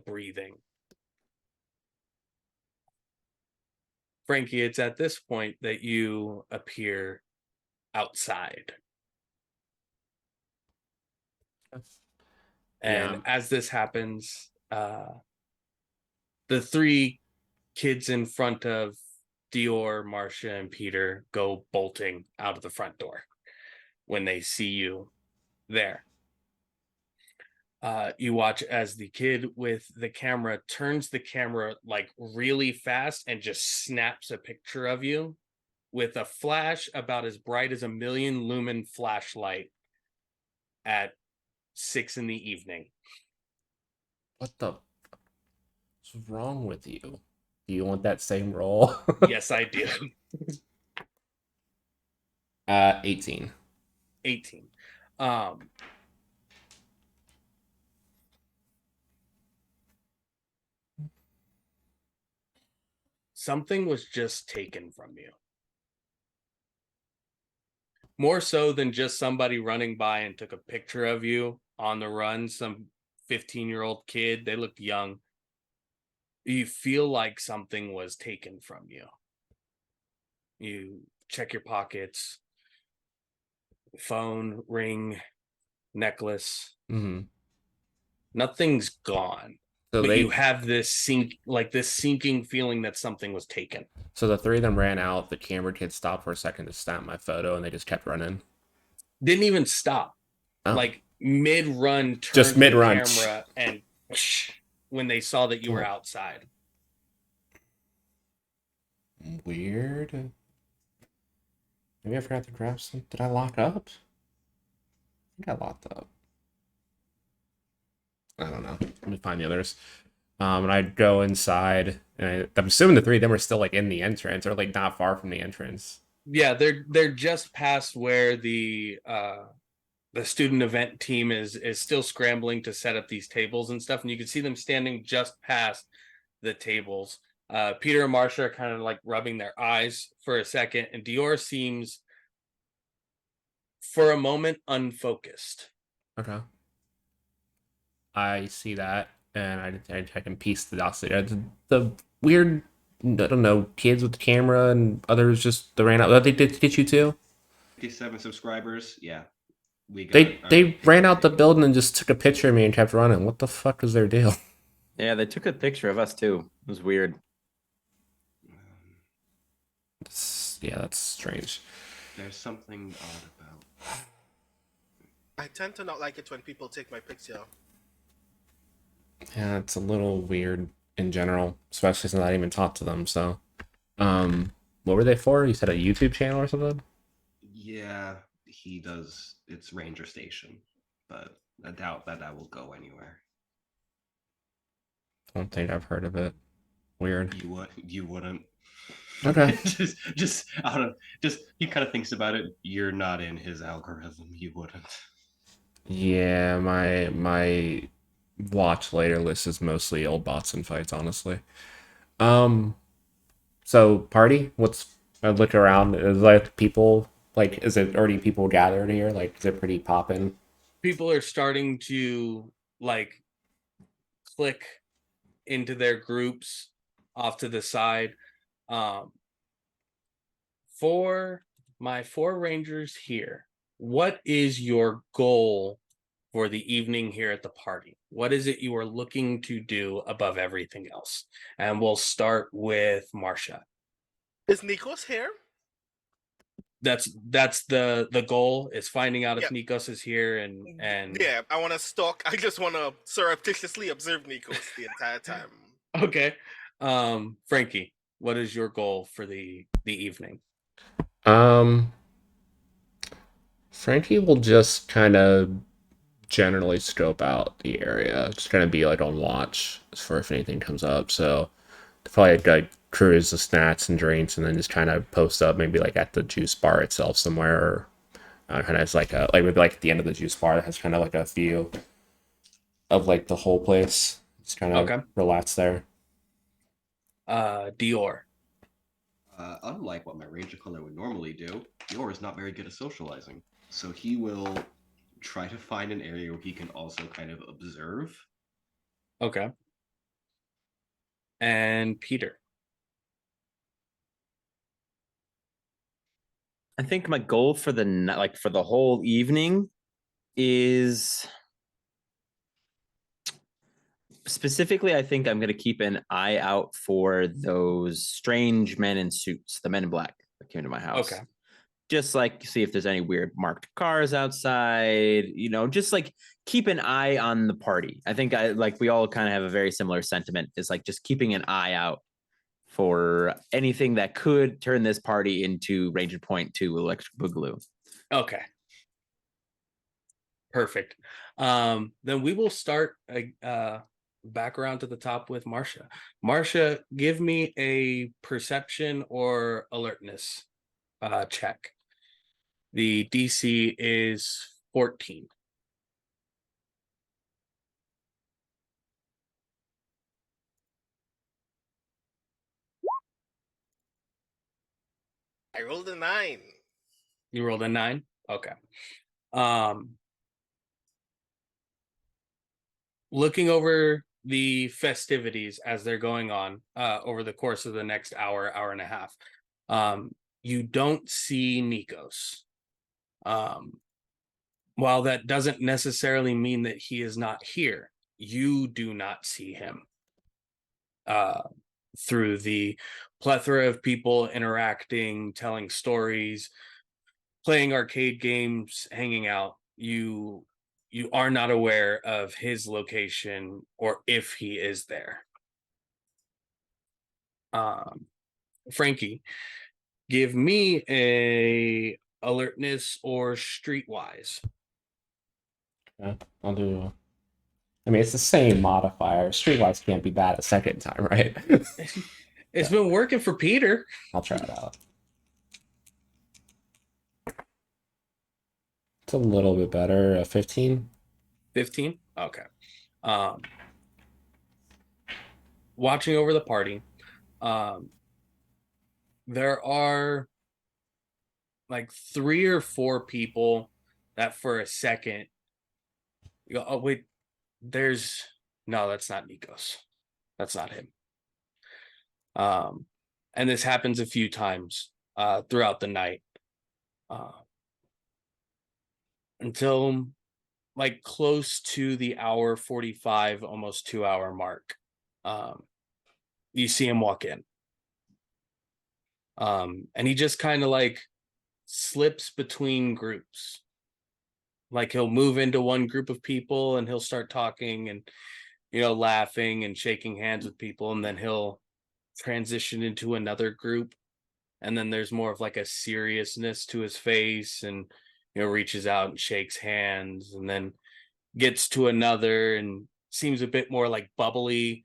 breathing. Frankie, it's at this point that you appear outside. And as this happens, the three kids in front of Dior, Marcia, and Peter go bolting out of the front door when they see you there. You watch as the kid with the camera turns the camera like really fast and just snaps a picture of you with a flash about as bright as a 1,000,000 lumen flashlight at 6 p.m. What's wrong with you? Do you want that same roll? Yes, I do. 18. 18. Something was just taken from you. More so than just somebody running by and took a picture of you on the run, some 15-year-old kid, they looked young. You feel like something was taken from you. You check your pockets, phone, ring, necklace. Mm-hmm. Nothing's gone. So but you have this sinking feeling that something was taken. So the three of them ran out. The camera kid stopped for a second to snap my photo, and they just kept running. Didn't even stop. Oh. Like mid-run, just mid-run camera, and when they saw that you were outside. Weird. Maybe I forgot to grab some. Did I lock up? I think I locked up. I don't know. Let me find the others. And I'd go inside, and I'm assuming the three of them are still like in the entrance or like not far from the entrance. Yeah, they're just past where the student event team is still scrambling to set up these tables and stuff, and you can see them standing just past the tables. Peter and Marcia are kind of like rubbing their eyes for a second, and Dior seems for a moment unfocused. Okay. I see that, and I can piece the dots there. The weird, I don't know, kids with the camera and others just they ran out. They did get you too. 57 subscribers. Yeah, we got. They ran out the building and just took a picture of me and kept running. What the fuck is their deal? Yeah, they took a picture of us too. It was weird. Yeah, that's strange. There's something odd about. I tend to not like it when people take my picture. Yeah, it's a little weird in general, especially since I didn't even talk to them. So, what were they for? You said a YouTube channel or something? Yeah, he does. It's Ranger Station, but I doubt that will go anywhere. I don't think I've heard of it. Weird. You wouldn't. Okay. just out of just he kind of thinks about it. You're not in his algorithm. You wouldn't. Yeah, my watch later list is mostly old bots and fights, honestly. So party? What's I look around? Is like people like is it already people gathered here? Like is it pretty poppin'? People are starting to like click into their groups off to the side. For my four rangers here, what is your goal for the evening here at the party? What is it you are looking to do above everything else? And we'll start with Marcia. Is Nikos here? That's the goal, is finding out if Yep. Nikos is here and Yeah, I want to stalk. I just want to surreptitiously observe Nikos the entire time. Okay. Frankie, what is your goal for the evening? Um, Frankie will just kind of generally scope out the area, just kind of be like on watch for if anything comes up. So probably like cruise the snacks and drinks, and then just kind of post up maybe like at the juice bar itself somewhere, or kind of as like a like maybe like at the end of the juice bar that has kind of like a view of like the whole place. Just kind of Okay. relax there. Dior. Unlike what my Ranger color would normally do, Dior is not very good at socializing. So he will try to find an area where he can also kind of observe. Okay. And Peter. I think my goal for for the whole evening is specifically, I think I'm going to keep an eye out for those strange men in suits, the men in black that came to my house. Okay. Just like see if there's any weird marked cars outside, just like keep an eye on the party. I think we all kind of have a very similar sentiment, is like just keeping an eye out for anything that could turn this party into Ranger Point to Electric Boogaloo. Okay. Perfect. Then we will start back around to the top with Marcia. Marcia, give me a perception or alertness check. The DC is 14. I rolled a 9. You rolled a 9? Okay. Looking over the festivities as they're going on over the course of the next hour and a half, you don't see Nikos. While that doesn't necessarily mean that he is not here, you do not see him through the plethora of people interacting, telling stories, playing arcade games, hanging out. You are not aware of his location or if he is there. Frankie, give me a alertness or streetwise. Yeah, I'll do I mean, it's the same modifier. Streetwise can't be bad a second time, right? It's been working for Peter. I'll try it out. It's a little bit better. 15. 15? Okay. Watching over the party, there are like 3 or 4 people that for a second you go, oh wait, no, that's not Nikos. That's not him. And this happens a few times throughout the night. Until like close to the hour 45, almost 2 hour mark. You see him walk in. And he just kind of like slips between groups. Like he'll move into one group of people and he'll start talking and, laughing and shaking hands with people. And then he'll transition into another group. And then there's more of like a seriousness to his face and, reaches out and shakes hands and then gets to another and seems a bit more like bubbly.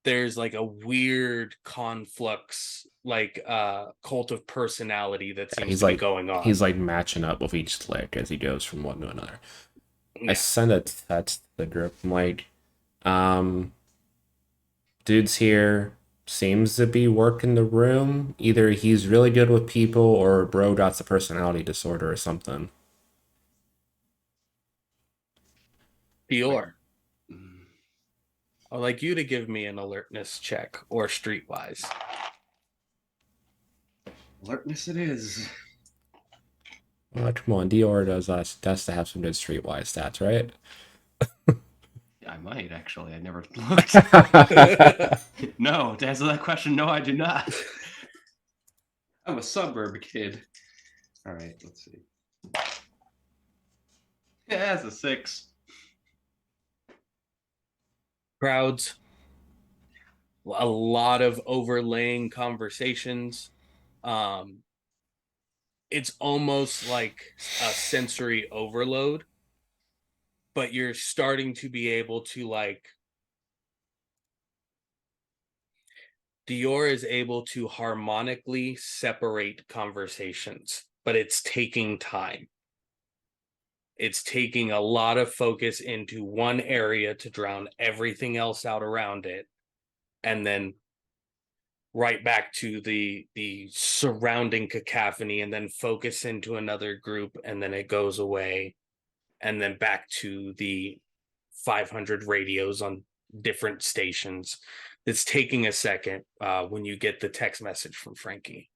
There's like a weird conflux, like cult of personality that seems to be going on. He's like matching up with each click as he goes from one to another. Yeah. I send a text to the group. I'm like, dude's here, seems to be working the room. Either he's really good with people or bro got the personality disorder or something. Dior, I'd like you to give me an alertness check or streetwise. Alertness it is. Come on, Dior does to have some good streetwise stats, right? I might actually. I never looked. No, to answer that question, no, I do not. I'm a suburb kid. All right, let's see. Yeah, that's a 6. Crowds, a lot of overlaying conversations. It's almost like a sensory overload, but you're starting to be able to like Dior is able to harmonically separate conversations, but it's taking time. It's taking a lot of focus into one area to drown everything else out around it, and then right back to the surrounding cacophony, and then focus into another group, and then it goes away, and then back to the 500 radios on different stations. It's taking a second when you get the text message from Frankie.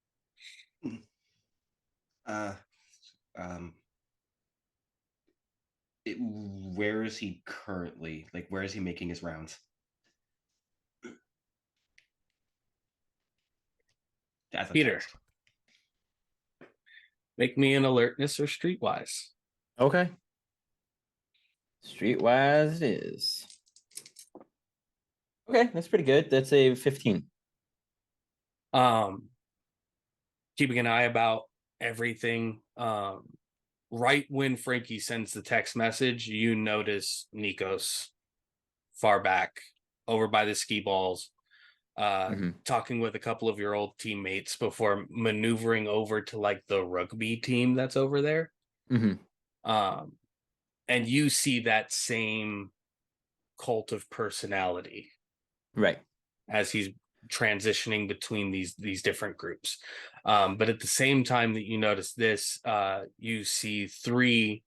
Where is he currently? Like, where is he making his rounds? As a Peter, text. make me an alertness or streetwise. Okay. Streetwise it is. Okay, that's pretty good. That's a 15. Keeping an eye about everything. Right when Frankie sends the text message, you notice Nikos far back over by the ski balls, talking with a couple of your old teammates before maneuvering over to like the rugby team that's over there. And you see that same cult of personality, right, as he's transitioning between these different groups. But at the same time that you notice this, you see 3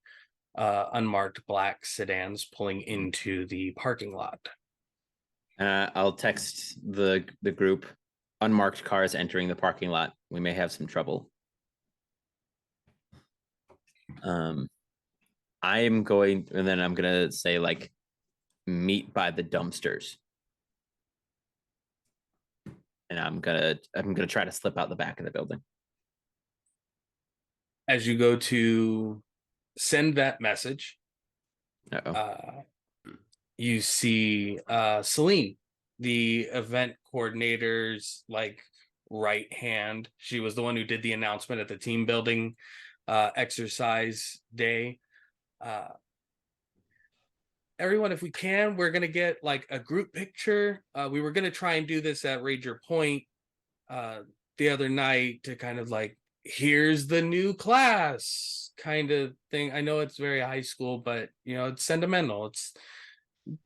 unmarked black sedans pulling into the parking lot. I'll text the group. Unmarked cars entering the parking lot. We may have some trouble. I am going, and then I'm gonna say like, meet by the dumpsters. And I'm gonna try to slip out the back of the building. As you go to send that message, you see Celine, the event coordinator's like right hand. She was the one who did the announcement at the team building exercise day. everyone, if we can, we're gonna get like a group picture. We were gonna try and do this at Ranger Point the other night to kind of like, here's the new class kind of thing. I know it's very high school, but you know, it's sentimental. It's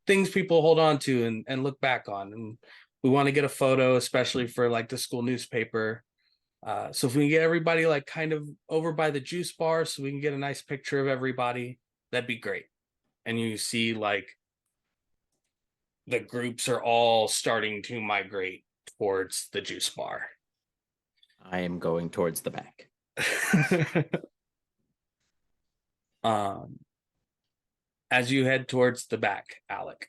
things people hold on to and look back on. And we want to get a photo, especially for like the school newspaper. So if we can get everybody like kind of over by the juice bar so we can get a nice picture of everybody, that'd be great. And you see like the groups are all starting to migrate towards the juice bar. I am going towards the back. As you head towards the back, Alec.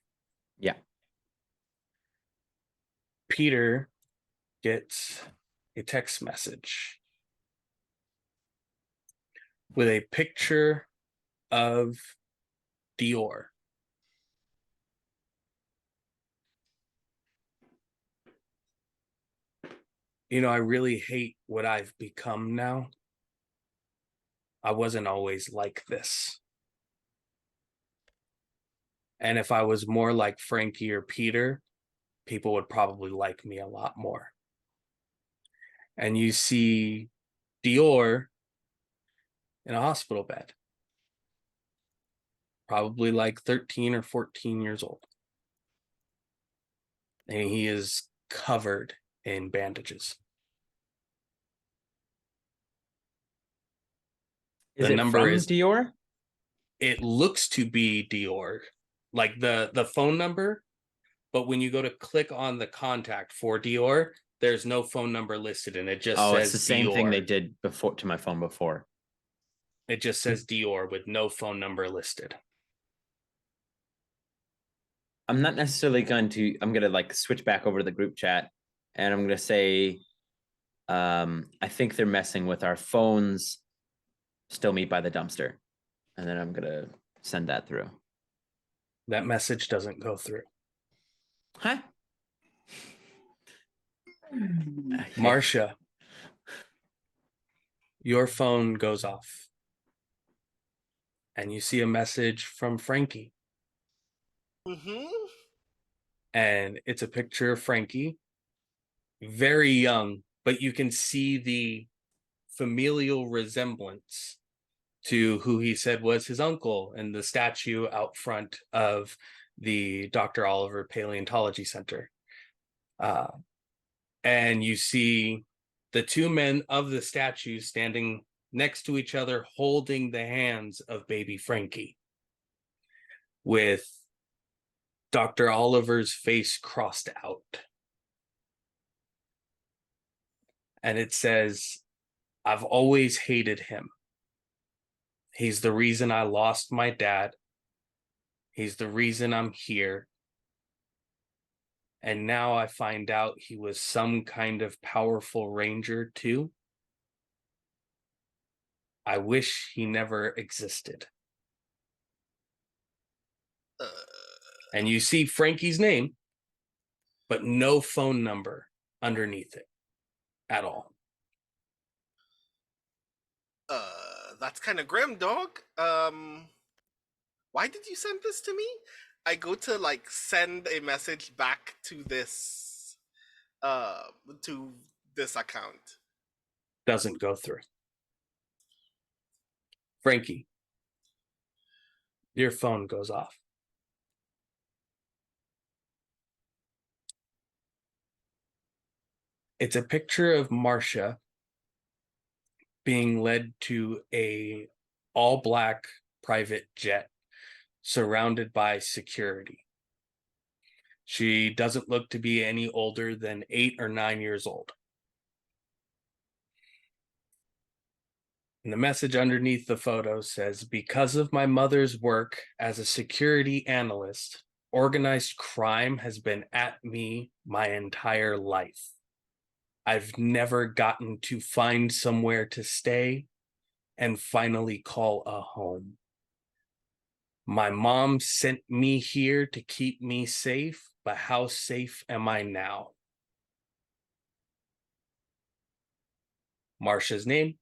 Yeah. Peter gets a text message with a picture of Dior. You know, I really hate what I've become now. I wasn't always like this. And if I was more like Frankie or Peter, people would probably like me a lot more. And you see Dior in a hospital bed, probably like 13 or 14 years old. And he is covered in bandages. Is The it number from is Dior? It looks to be Dior, like the phone number, but when you go to click on the contact for Dior, there's no phone number listed and it just Oh, says it's the same thing they Dior. did before to my phone before. It just says Dior with no phone number listed. I'm not necessarily going to, I'm gonna like switch back over to the group chat and I'm gonna say I think they're messing with our phones. Still meet by the dumpster. And then I'm gonna send that through. That message doesn't go through. Huh? Okay. Marcia, your phone goes off. And you see a message from Frankie. Mm-hmm. And it's a picture of Frankie, very young, but you can see the familial resemblance to who he said was his uncle and the statue out front of the Dr. Oliver Paleontology Center. And you see the two men of the statue standing next to each other, holding the hands of baby Frankie, with Dr. Oliver's face crossed out. And it says, "I've always hated him. He's the reason I lost my dad. He's the reason I'm here. And now I find out he was some kind of powerful ranger too. I wish he never existed." And you see Frankie's name, but no phone number underneath it at all. That's kind of grim, dog. Why did you send this to me? I go to like send a message back to this account. Doesn't go through. Frankie, your phone goes off. It's a picture of Marcia being led to a all-black private jet surrounded by security. She doesn't look to be any older than 8 or 9 years old. And the message underneath the photo says, "Because of my mother's work as a security analyst, organized crime has been at me my entire life. I've never gotten to find somewhere to stay and finally call a home. My mom sent me here to keep me safe, but how safe am I now?" Marcia's name,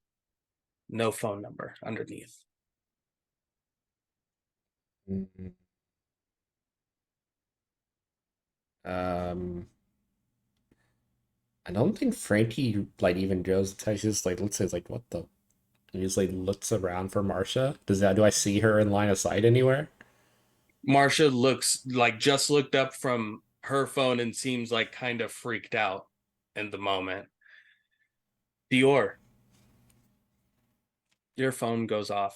no phone number underneath. Mhm. I don't think Frankie like even goes to, he's just like looks at like what the, he just like looks around for Marcia. Do I see her in line of sight anywhere? Marcia looks like just looked up from her phone and seems like kind of freaked out in the moment. Dior, your phone goes off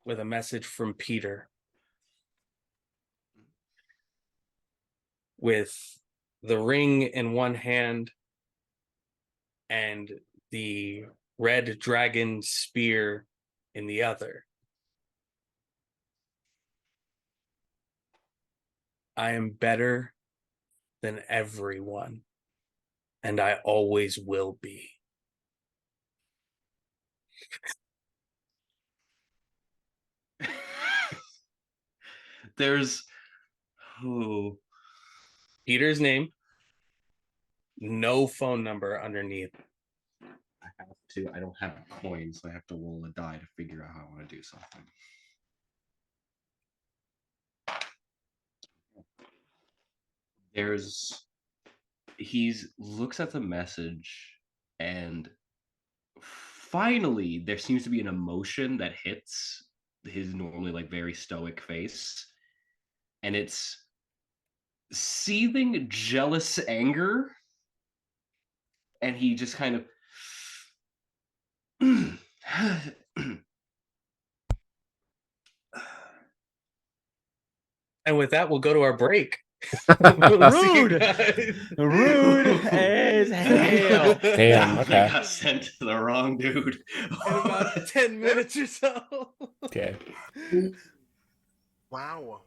with a message from Peter with the ring in one hand and the red dragon spear in the other. I am better than everyone, and I always will be. There's Peter's name, no phone number underneath. I don't have a coin, so I have to roll a die to figure out how I want to do something. He looks at the message, and finally there seems to be an emotion that hits his normally like very stoic face, and it's seething jealous anger, and he just kind of And with that, we'll go to our break. Rude as hell. Damn, I okay. got sent to the wrong dude. In about 10 minutes or so. Okay. Wow.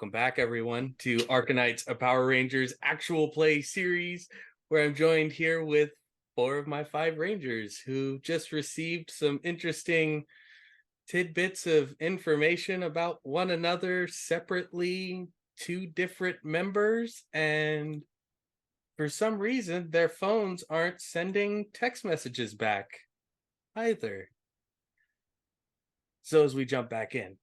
Welcome back, everyone, to ArcaKnights, a Power Rangers actual play series, where I'm joined here with 4 of my 5 Rangers who just received some interesting tidbits of information about one another separately, 2 different members, and for some reason, their phones aren't sending text messages back either. So as we jump back in,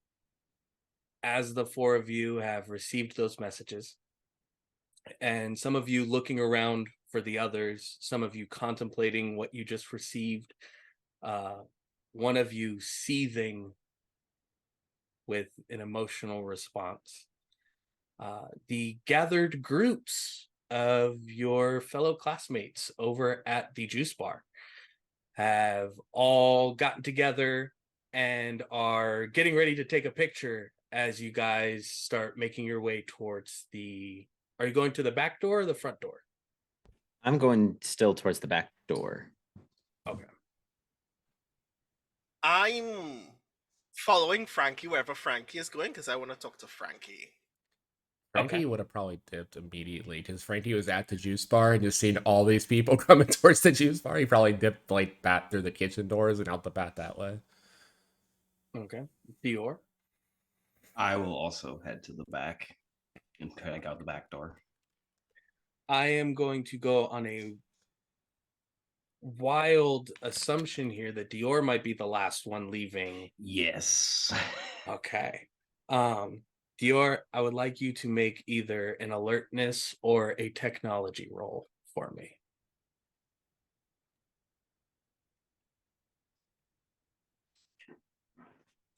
as the 4 of you have received those messages, and some of you looking around for the others, some of you contemplating what you just received, one of you seething with an emotional response. The gathered groups of your fellow classmates over at the juice bar have all gotten together and are getting ready to take a picture as you guys start making your way towards the... Are you going to the back door or the front door? I'm going still towards the back door. Okay. I'm following Frankie wherever Frankie is going because I want to talk to Frankie. Frankie Okay. would have probably dipped immediately because Frankie was at the juice bar and just seeing all these people coming towards the juice bar. He probably dipped like bat through the kitchen doors and out the bat that way. Okay. Dior? I will also head to the back and crack out the back door. I am going to go on a wild assumption here that Dior might be the last one leaving. Yes. Okay. Dior, I would like you to make either an alertness or a technology roll for me.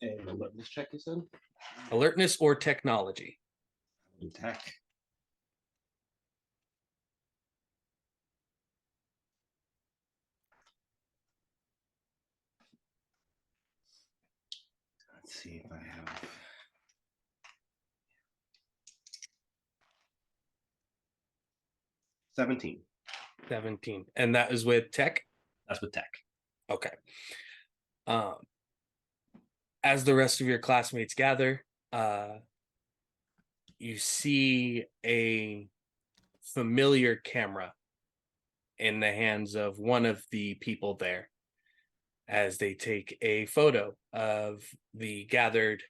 And alertness check, you said? Alertness or technology. Tech. Let's see if I have 17. 17. And that is with tech? That's with tech. Okay. As the rest of your classmates gather, you see a familiar camera in the hands of one of the people there as they take a photo of the gathered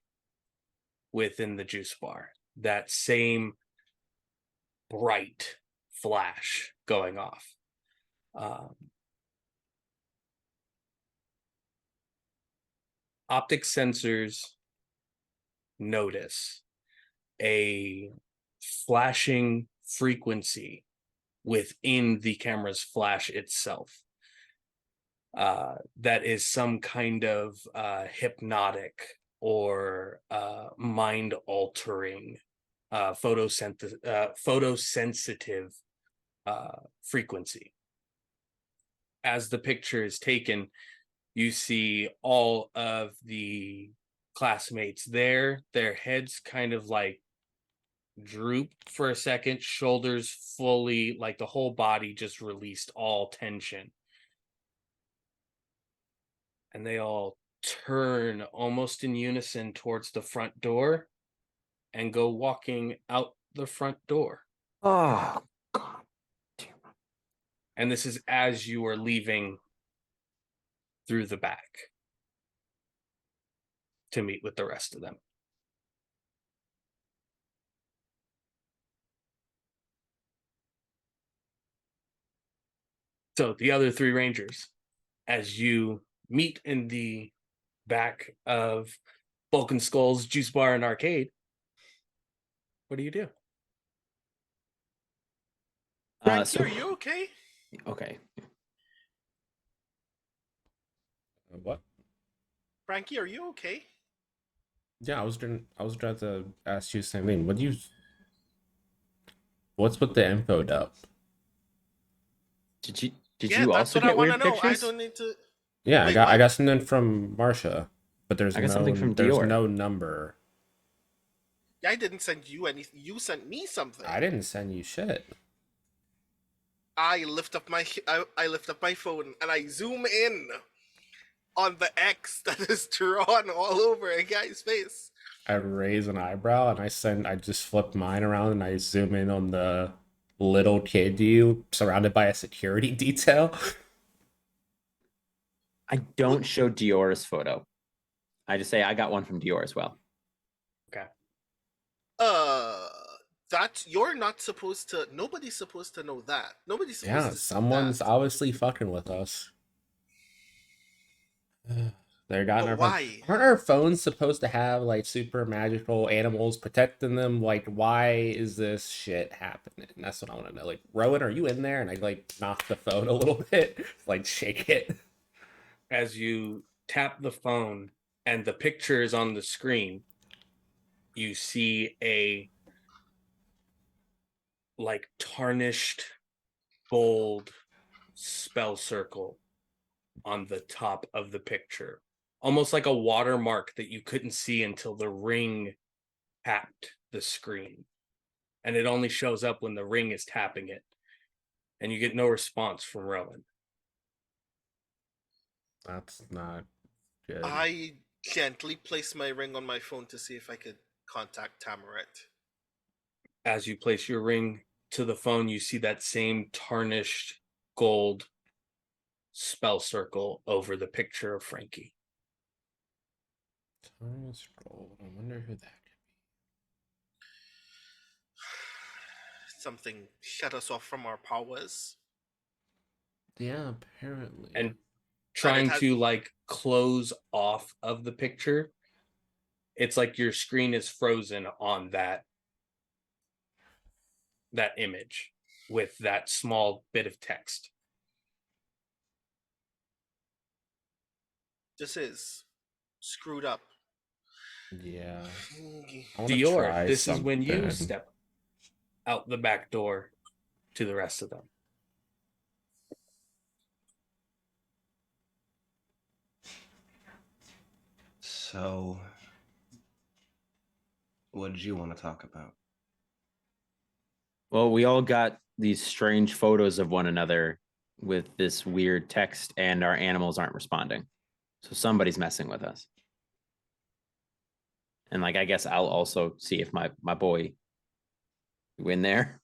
within the juice bar. That same bright flash going off. Optic sensors notice a flashing frequency within the camera's flash itself. That is some kind of hypnotic or mind-altering photosensitive frequency. As the picture is taken, you see all of the classmates there, their heads kind of like droop for a second, shoulders fully, like the whole body just released all tension. And they all turn almost in unison towards the front door and go walking out the front door. Oh, God. And this is as you are leaving through the back to meet with the rest of them. So the other 3 Rangers, as you meet in the back of Vulcan Skull's Juice Bar and Arcade, what do you do? Frankie, are you okay? Okay. What? Frankie, are you okay? Yeah, I was trying to ask you the same thing. What's with the info dump? Did you That's also what I get want weird to know. pictures? I don't need to. Yeah, Wait, I what? got something from Marcia, but I got something from there's Dior. no number. I didn't send you anything. You sent me something. I didn't send you shit. I lift up my phone and I zoom in on the X that is drawn all over a guy's face. I raise an eyebrow and I just flip mine around and I zoom in on the little kid you surrounded by a security detail. I don't show Dior's photo. I just say I got one from Dior as well. Okay. That you're not supposed to. Nobody's supposed to know that. Nobody's supposed Yeah, to see someone's that. obviously fucking with us. They're got But our phone. why? Aren't our phones supposed to have like super magical animals protecting them? Like, why is this shit happening? That's what I want to know. Like, Rowan, are you in there? And I like knock the phone a little bit, like shake it. As you tap the phone and the picture is on the screen, you see a like tarnished gold spell circle on the top of the picture, almost like a watermark that you couldn't see until the ring tapped the screen, and it only shows up when the ring is tapping it, and you get no response from Rowan. That's not good. I gently place my ring on my phone to see if I could contact Tamaret. As you place your ring to the phone, you see that same tarnished gold spell circle over the picture of Frankie. Thomas Gold. I wonder who that could Something shut us off from our powers. be. Yeah, apparently. And trying had- to like close off of the picture, it's like your screen is frozen on that image with that small bit of text. This is screwed up. Yeah. I wanna Dior, try this is when you something. step out the back door to the rest of them. So, what did you want to talk about? Well, we all got these strange photos of one another with this weird text, and our animals aren't responding. So somebody's messing with us. And like, I guess I'll also see if my boy win there.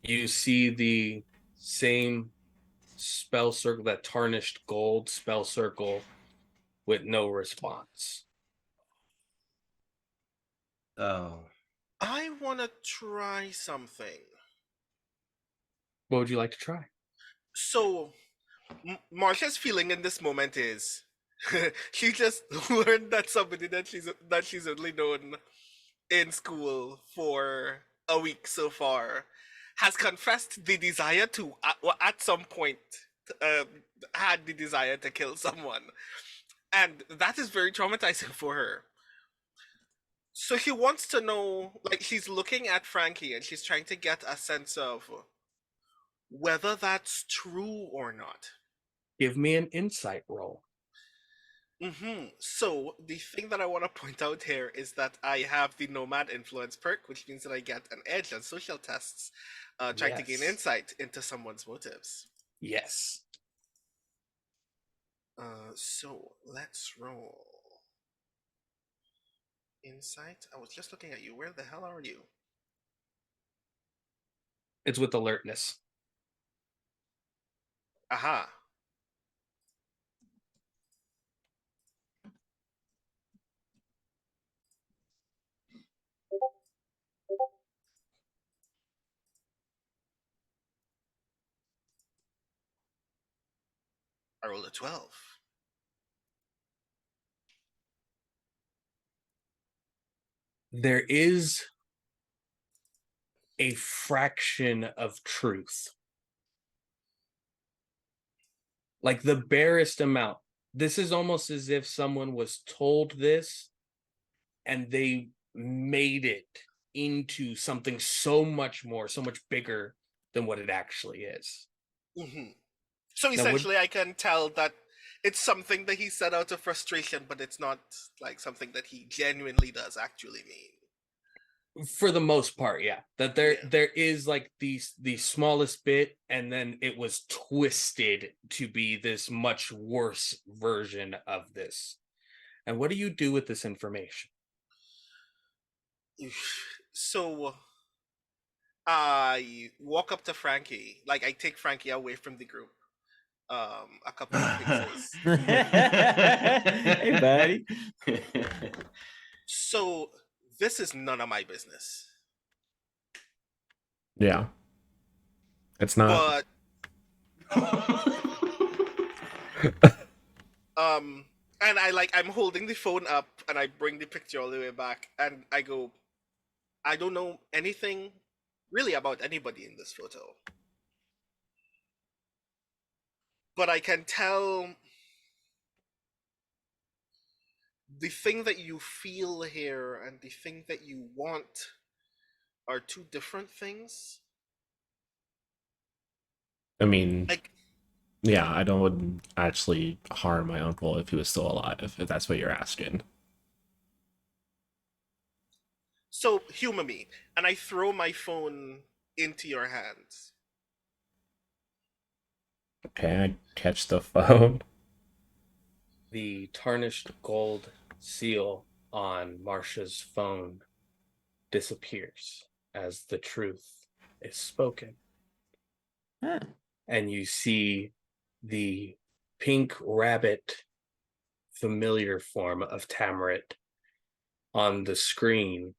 You see the same spell circle, that tarnished gold spell circle, with no response. Oh, I want to try something. What would you like to try? So, Marcia's feeling in this moment is she just learned that somebody that she's only known in school for a week so far has confessed the desire to at some point uh, had the desire to kill someone, and that is very traumatizing for her. So she wants to know, like, she's looking at Frankie and she's trying to get a sense of whether that's true or not. Give me an insight roll. So the thing that I want to point out here is that I have the Nomad Influence perk, which means that I get an edge on social tests, trying to gain Yes. insight into someone's motives. Yes. So let's roll. Insight? I was just looking at you. Where the hell are you? It's with alertness. Aha. I rolled a 12. There is a fraction of truth. Like the barest amount. This is almost as if someone was told this and they made it into something so much more, so much bigger than what it actually is. So Now, essentially, I can tell that it's something that he said out of frustration, but it's not like something that he genuinely does actually mean. For the most part, yeah. That Yeah. there is like the smallest bit, and then it was twisted to be this much worse version of this. And what do you do with this information? So I walk up to Frankie, like I take Frankie away from the group. A couple of paces. Hey, buddy. So this is none of my business. Yeah. It's not. But and I'm holding the phone up and I bring the picture all the way back and I go, I don't know anything really about anybody in this photo. But I can tell the thing that you feel here and the thing that you want are two different things. I mean, Like, yeah, I don't would actually harm my uncle if he was still alive, if that's what you're asking. so humor me. And I throw my phone into your hands. Okay, I catch the phone. The tarnished gold seal on Marcia's phone disappears as the truth is spoken. Huh. And you see the pink rabbit familiar form of Tamarit on the screen,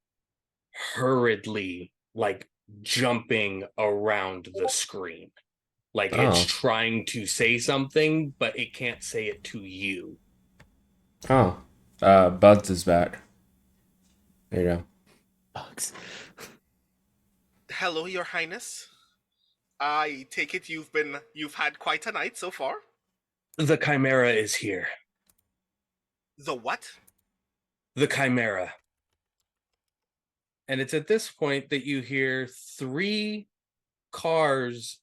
hurriedly, like jumping around the screen. Like it's Oh. trying to say something, but it can't say it to you. Oh. Buds is back. There you go. Bugs. Hello, Your Highness. I take it you've had quite a night so far. The Chimera is here. The what? The Chimera. And it's at this point that you hear 3 cars,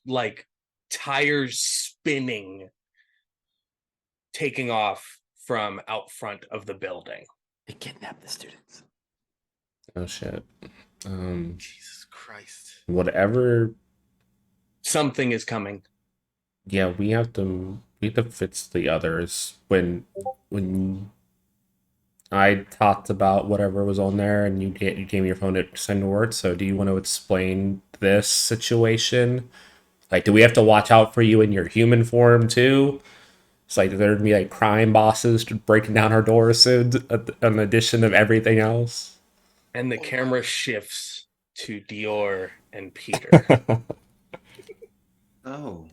like tires spinning, taking off from out front of the building. They kidnapped the students. Oh shit. Jesus Christ. Whatever. Something is coming. Yeah, we have to fix the others. When I talked about whatever was on there, and you gave me your phone to send words. So, do you want to explain this situation? Like, do we have to watch out for you in your human form too? It's like there'd be like crime bosses breaking down our doors soon, in addition of everything else. And the camera shifts to Dior and Peter. Oh.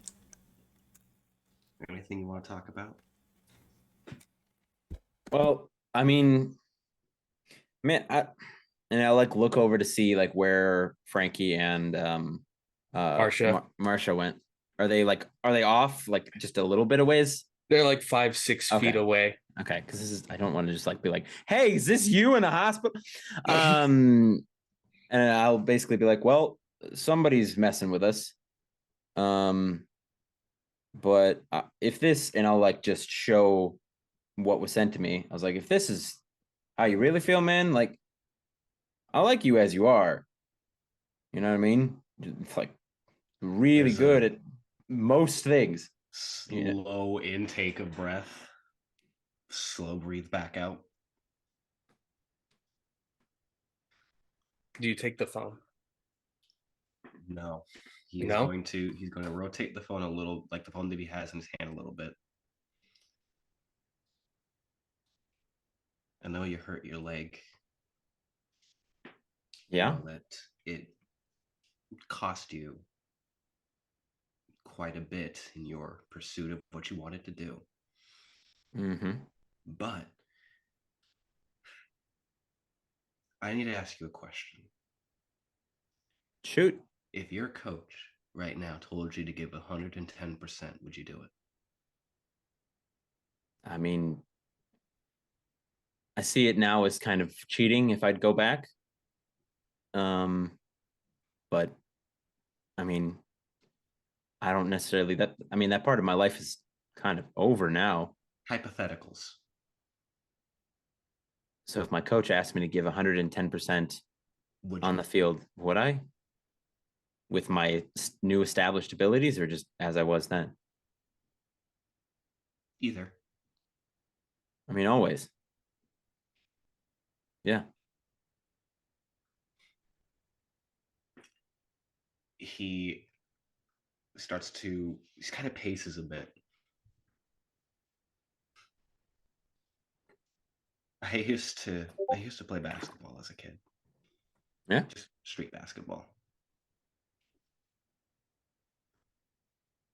Anything you want to talk about? Well, I mean, man, I like look over to see like where Frankie and Marcia. Marcia went. Are they off like just a little bit of ways? They're like 5-6 feet away. Okay, because this is I don't want to just like be like, hey, is this you in the hospital? And I'll basically be like, well, somebody's messing with us. But if this, and I'll like just show what was sent to me. I was like, if this is how you really feel, man, like I like you as you are. You know what I mean? It's like really good at most things. Slow intake of breath. Slow breathe back out. Do you take the phone? No. He's No? going to rotate the phone a little, like the phone that he has in his hand a little bit. I know you hurt your leg. Yeah. I know that it cost you quite a bit in your pursuit of what you wanted to do. Mm-hmm. But I need to ask you a question. Shoot. If your coach right now told you to give 110%, would you do it? I mean, I see it now as kind of cheating if I'd go back. But I mean, I don't necessarily that part of my life is kind of over now. Hypotheticals. So if my coach asked me to give 110% on the field, would I? With my new established abilities, or just as I was then? Either. I mean, always. Yeah. He kind of paces a bit. I used to play basketball as a kid. Yeah. Just street basketball.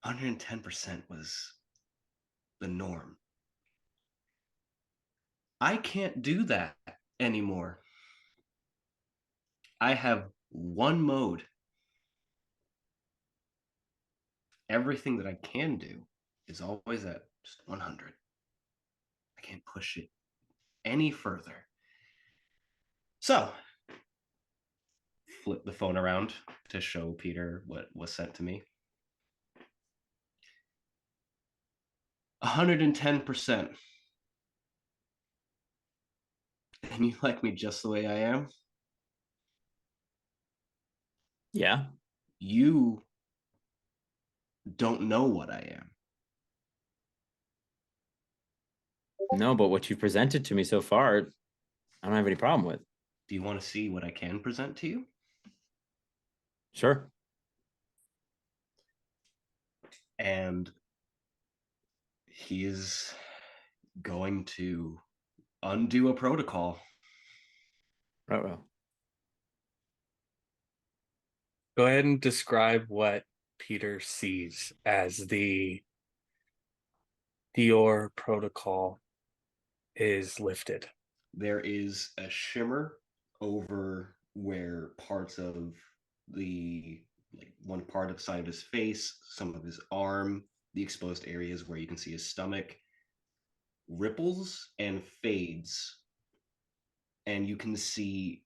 110% was the norm. I can't do that anymore. I have one mode. Everything that I can do is always at just 100. I can't push it any further. So, flip the phone around to show Peter what was sent to me. 110%. And you like me just the way I am? Yeah. You don't know what I am. No, but what you've presented to me so far, I don't have any problem with. Do you want to see what I can present to you? Sure. And he is going to undo a protocol. Right. Go ahead and describe what Peter sees as the Dior protocol is lifted. There is a shimmer over where parts of one part of side of his face, some of his arm, the exposed areas where you can see his stomach, ripples and fades, and you can see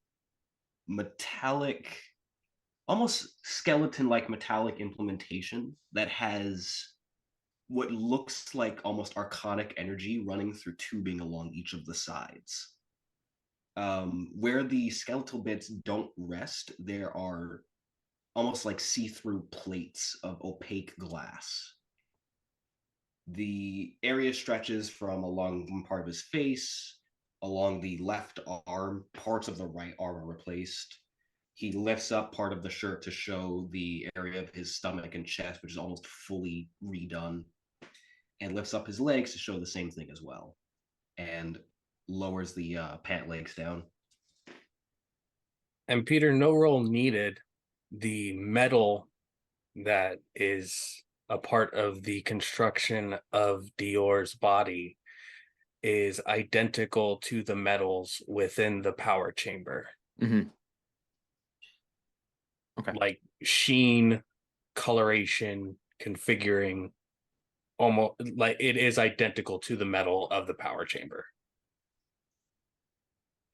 metallic, almost skeleton-like metallic implementation that has what looks like almost arcanic energy running through tubing along each of the sides. Where the skeletal bits don't rest, there are almost like see-through plates of opaque glass. The area stretches from along one part of his face, along the left arm, parts of the right arm are replaced. He lifts up part of the shirt to show the area of his stomach and chest, which is almost fully redone, and lifts up his legs to show the same thing as well, and lowers the pant legs down. And Peter, no roll needed. The metal that is a part of the construction of Dior's body is identical to the metals within the power chamber. Mm-hmm. Okay. Like sheen, coloration, configuring, almost like it is identical to the metal of the power chamber.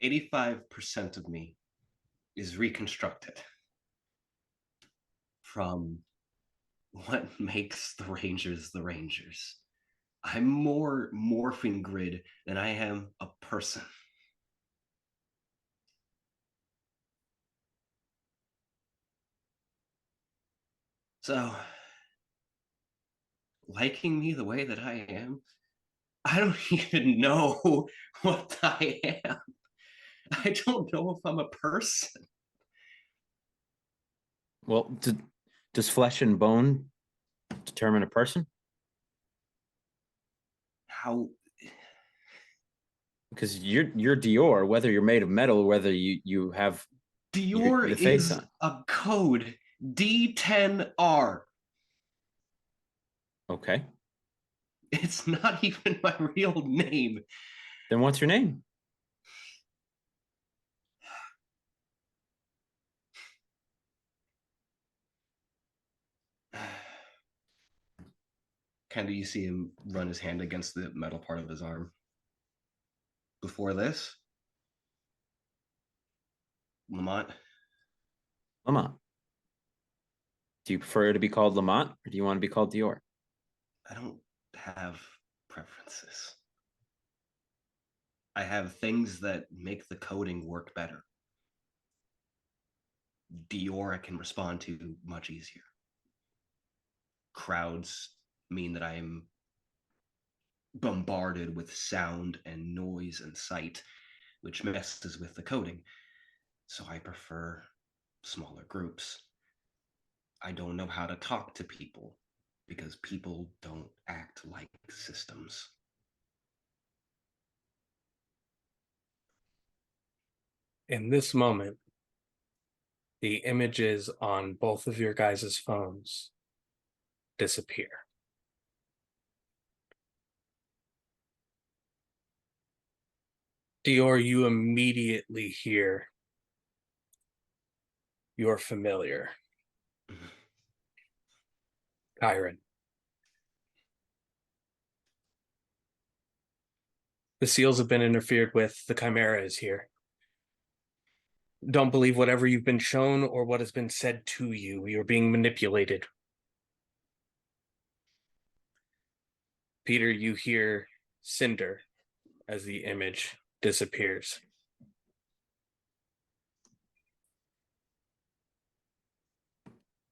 85% of me is reconstructed from what makes the Rangers the Rangers. I'm more Morphing Grid than I am a person. So, liking me the way that I am, I don't even know what I am. I don't know if I'm a person. Well, does flesh and bone determine a person? How? Because you're Dior, whether you're made of metal or whether you have Dior the face is on. a code D10R. Okay. It's not even my real name. Then what's your name? Kind of, you see him run his hand against the metal part of his arm. Before this, Lamont. Lamont. Do you prefer to be called Lamont or do you want to be called Dior? I don't have preferences. I have things that make the coding work better. Dior I can respond to much easier. Crowds mean that I'm bombarded with sound and noise and sight, which messes with the coding. So I prefer smaller groups. I don't know how to talk to people because people don't act like systems. In this moment, the images on both of your guys' phones disappear. Dior, you immediately hear your familiar, Kyron. The seals have been interfered with. The Chimera is here. Don't believe whatever you've been shown or what has been said to you. You're being manipulated. Peter, you hear Cinder as the image disappears.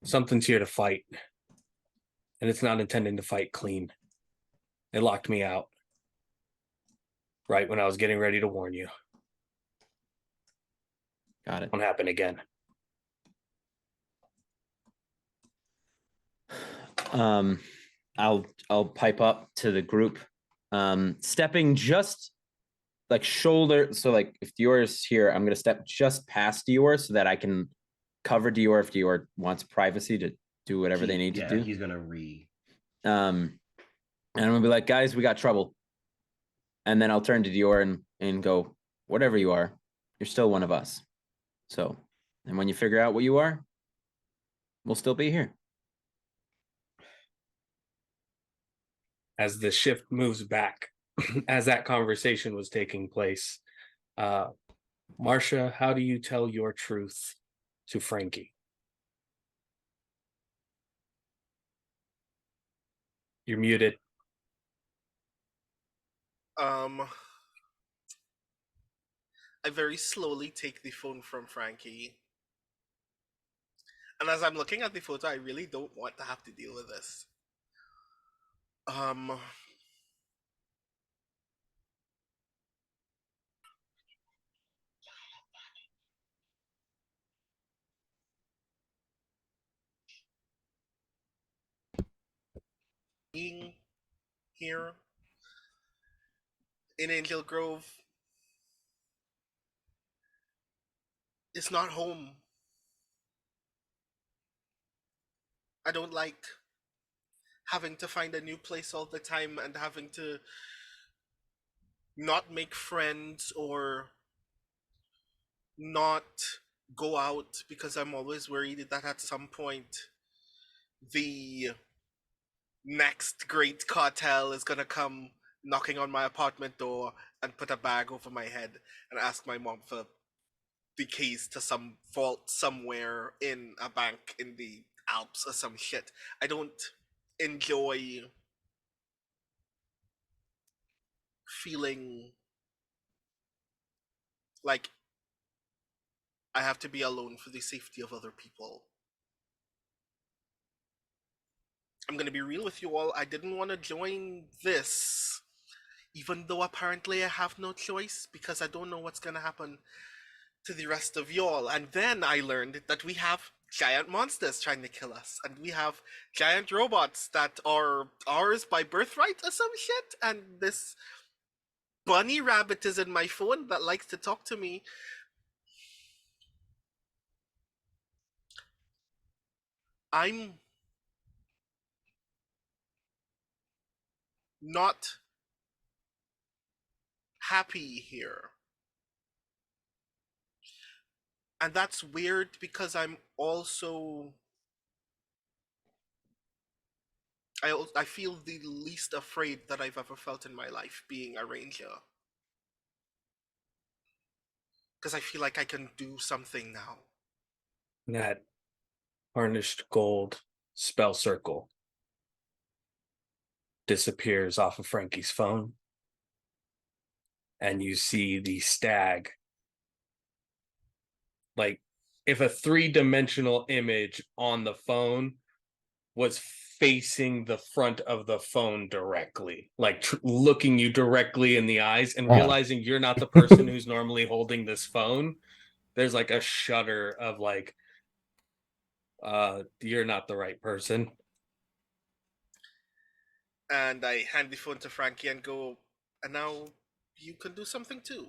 Something's here to fight, and it's not intending to fight clean. It locked me out right when I was getting ready to warn you. Got it. Won't happen again. I'll pipe up to the group, stepping just like shoulder. So like if Dior is here, I'm gonna step just past Dior so that I can cover Dior if Dior wants privacy to do whatever they need to do. He's gonna And I'm gonna be like, guys, we got trouble. And then I'll turn to Dior and go, whatever you are, you're still one of us. So, and when you figure out what you are, we'll still be here. As the shift moves back, as that conversation was taking place, Marcia, how do you tell your truth to Frankie? You're muted. I very slowly take the phone from Frankie. And as I'm looking at the photo, I really don't want to have to deal with this. Being here in Angel Grove is not home. I don't like having to find a new place all the time and having to not make friends or not go out because I'm always worried that at some point the next great cartel is gonna come knocking on my apartment door and put a bag over my head and ask my mom for the keys to some vault somewhere in a bank in the Alps or some shit. I don't enjoy feeling like I have to be alone for the safety of other people. I'm gonna be real with you all, I didn't want to join this, even though apparently I have no choice because I don't know what's gonna happen to the rest of y'all. And then I learned that we have giant monsters trying to kill us, and we have giant robots that are ours by birthright or some shit, and this bunny rabbit is in my phone that likes to talk to me. I'm not happy here. And that's weird because I'm also I feel the least afraid that I've ever felt in my life being a ranger. Because I feel like I can do something now. That tarnished gold spell circle disappears off of Frankie's phone. And you see the stag. Like if a 3-dimensional image on the phone was facing the front of the phone directly, like looking you directly in the eyes, and Oh. realizing you're not the person who's normally holding this phone. There's like a shudder of like, you're not the right person. And I hand the phone to Frankie and go, and now you can do something too.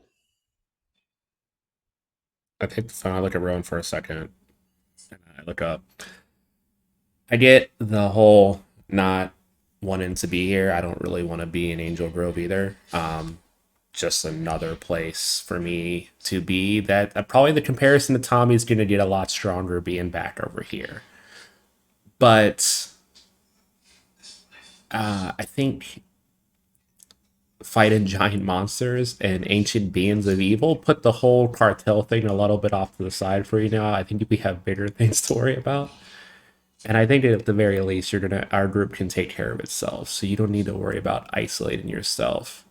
I take the phone, I look at Rowan for a second, and I look up. I get the whole not wanting to be here. I don't really want to be in Angel Grove either. Just another place for me to be. That probably the comparison to Tommy's going to get a lot stronger being back over here. But I think fighting giant monsters and ancient beings of evil put the whole cartel thing a little bit off to the side for you now. I think we have bigger things to worry about. And I think that at the very least, our group can take care of itself. So you don't need to worry about isolating yourself.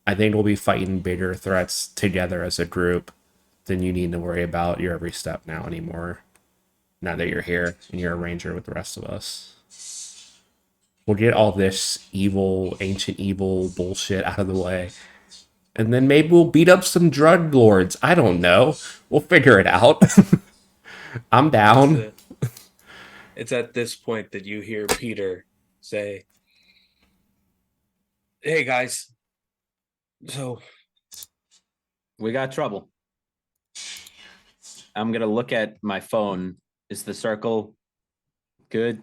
I think we'll be fighting bigger threats together as a group than you need to worry about your every step now anymore. Now that you're here and you're a ranger with the rest of us. We'll get all this evil, ancient evil bullshit out of the way. And then maybe we'll beat up some drug lords. I don't know. We'll figure it out. I'm down. It's at this point that you hear Peter say, "Hey guys, so We got trouble." I'm gonna look at my phone. Is the circle good?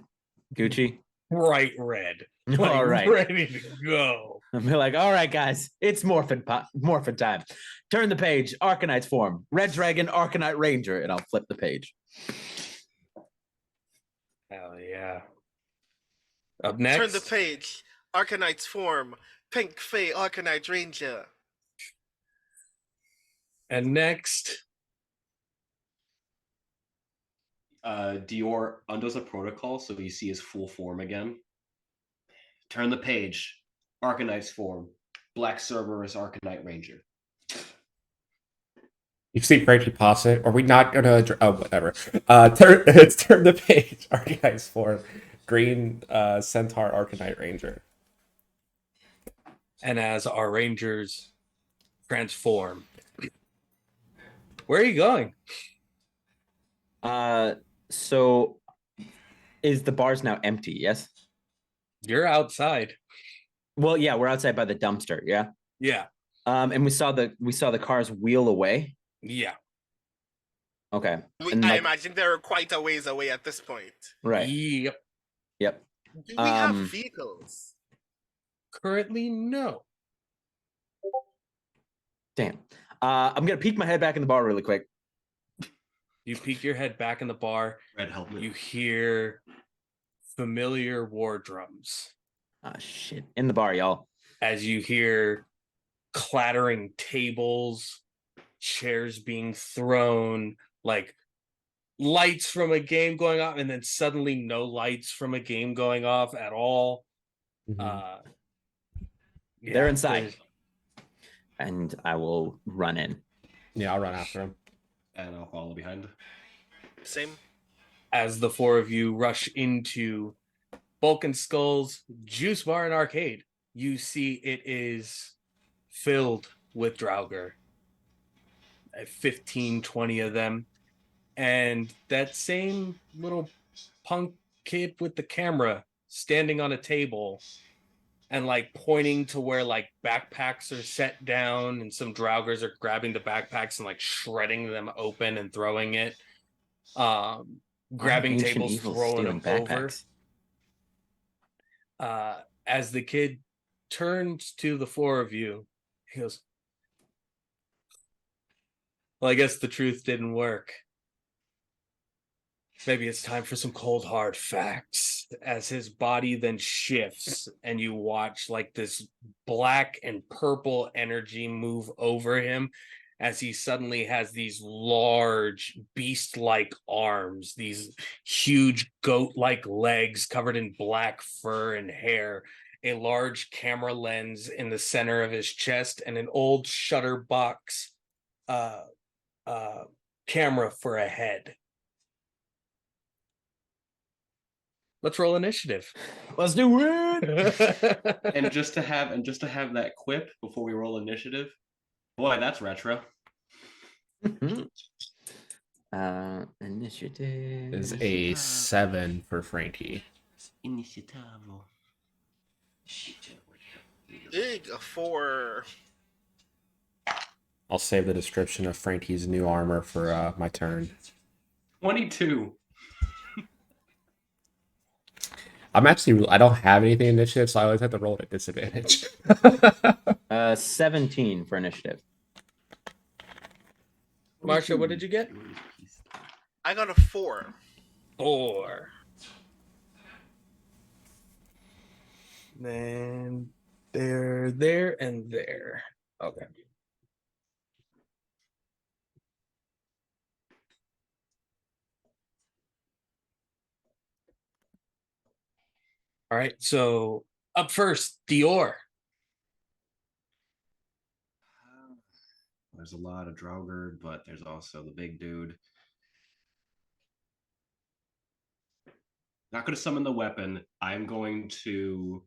Gucci? bright red, like, All right. ready to go." I'm like, all right, guys, it's morphin time. Turn the page. ArcaKnights form. Red Dragon, ArcaKnight Ranger, and I'll flip the page. Hell yeah. Up next. Turn the page. ArcaKnights form. Pink Fey ArcaKnight Ranger. And next. Dior undoes a protocol, so you see his full form again. Turn the page. ArcaKnights form. Black Cerberus ArcaKnight Ranger. You see Frankie pause it. Are we not gonna? Oh, whatever. Turn the page. ArcaKnights form. Green Centaur ArcaKnight Ranger. And as our rangers transform, where are you going? So is the bars now empty? Yes. You're outside. Well, yeah, we're outside by the dumpster. Yeah. Yeah. And we saw the cars wheel away. Yeah. Okay. I imagine they're quite a ways away at this point. Right. Yep. Yep. Do we have vehicles? Currently, no. Damn. I'm gonna peek my head back in the bar really quick. You peek your head back in the bar. Red helmet. You hear familiar war drums. Ah, shit. In the bar, y'all. As you hear clattering tables, chairs being thrown, like lights from a game going off, and then suddenly no lights from a game going off at all. Mm-hmm. They're inside. And I will run in. Yeah, I'll run after him. And I'll follow behind. Same. As the four of you rush into Bulk and Skull's Juice Bar and Arcade, you see it is filled with Draugr. 15, 20 of them. And that same little punk kid with the camera standing on a table and like pointing to where like backpacks are set down, and some Draugrs are grabbing the backpacks and like shredding them open and throwing it. Grabbing tables, throwing them backpacks. Over. As the kid turns to the four of you, he goes, "Well, I guess the truth didn't work. Maybe it's time for some cold hard facts." As his body then shifts and you watch like this black and purple energy move over him, as he suddenly has these large beast-like arms, these huge goat-like legs covered in black fur and hair, a large camera lens in the center of his chest, and an old shutter box camera for a head. Let's roll initiative. Let's do it. And just to have that quip before we roll initiative. Boy, that's retro. Initiative Is a 7 for Frankie. Initiativo. Big 4. I'll save the description of Frankie's new armor for my turn. 22. I don't have anything initiative, so I always have to roll at disadvantage. 17 for initiative. Marcia, what did you get? I got a 4. 4. Then there, and there. Okay. All right, so up first, Dior. There's a lot of Draugr, but there's also the big dude. Not going to summon the weapon. I'm going to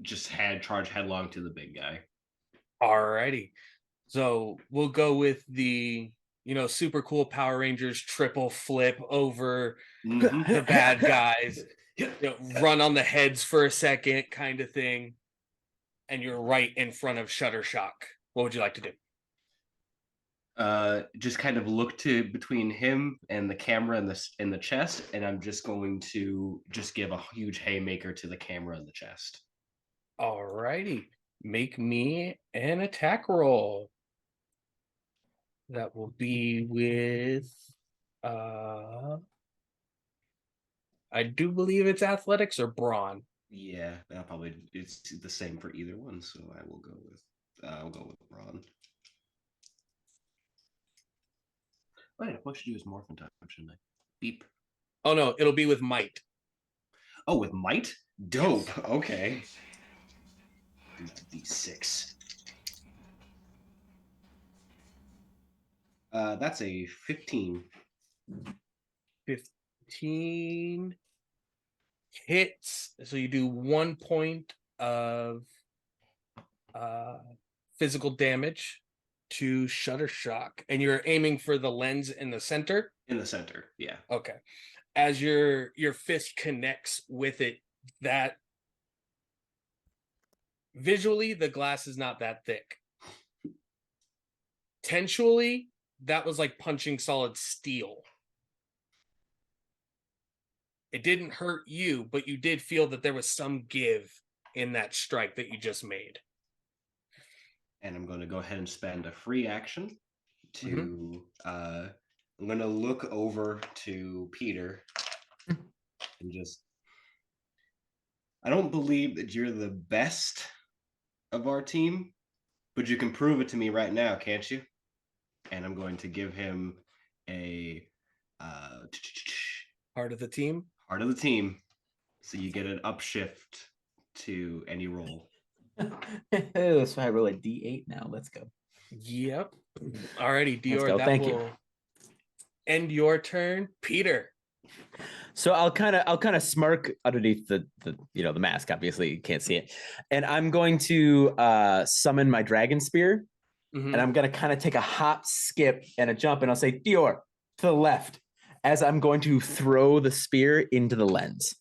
just charge headlong to the big guy. Alrighty. So we'll go with the, super cool Power Rangers triple flip over the bad guys, run on the heads for a second kind of thing. And you're right in front of Shuttershock. What would you like to do? Just kind of look to between him and the camera in the chest, and I'm just going to just give a huge haymaker to the camera in the chest. Alrighty. Make me an attack roll. That will be with I do believe it's athletics or brawn. Yeah, it's the same for either one, so I'll go with brawn. Wait, what should do is morphin time, shouldn't I? Beep. Oh no, it'll be with might. Oh, with might? Dope. Okay. D6. That's a 15. 15 hits. So you do 1 point of physical damage to Shuttershock, and you're aiming for the lens in the center. In the center, yeah. Okay. As your fist connects with it, that visually the glass is not that thick. Tensually, that was like punching solid steel. It didn't hurt you, but you did feel that there was some give in that strike that you just made. And I'm going to go ahead and spend a free action to I'm going to look over to Peter and just, I don't believe that you're the best of our team, but you can prove it to me right now, can't you? And I'm going to give him a Heart of the team. Heart of the team. So you get an upshift to any roll. So I roll a D8 now. Let's go. Yep. Alrighty, Dior. go. That Thank will you. end your turn, Peter. So I'll kind of smirk underneath the mask. Obviously, you can't see it, and I'm going to summon my dragon spear, and I'm going to kind of take a hop, skip, and a jump, and I'll say Dior to the left as I'm going to throw the spear into the lens.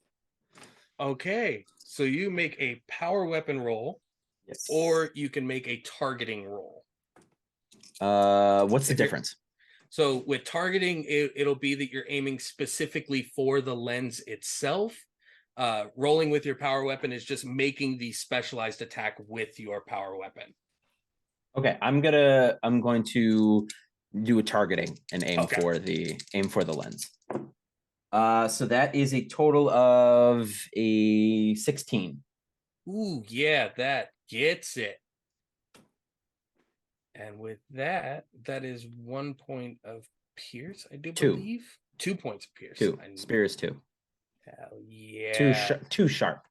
Okay, so you make a power weapon roll, yes, or you can make a targeting roll. What's the difference? So with targeting, it'll be that you're aiming specifically for the lens itself. Rolling with your power weapon is just making the specialized attack with your power weapon. Okay, I'm going to do a targeting and aim for the lens. So that is a total of a 16. Ooh, yeah, that gets it. And with that is 1 point of pierce, I do believe. 2 points of pierce. 2. Spear is 2. Hell yeah. Too sharp,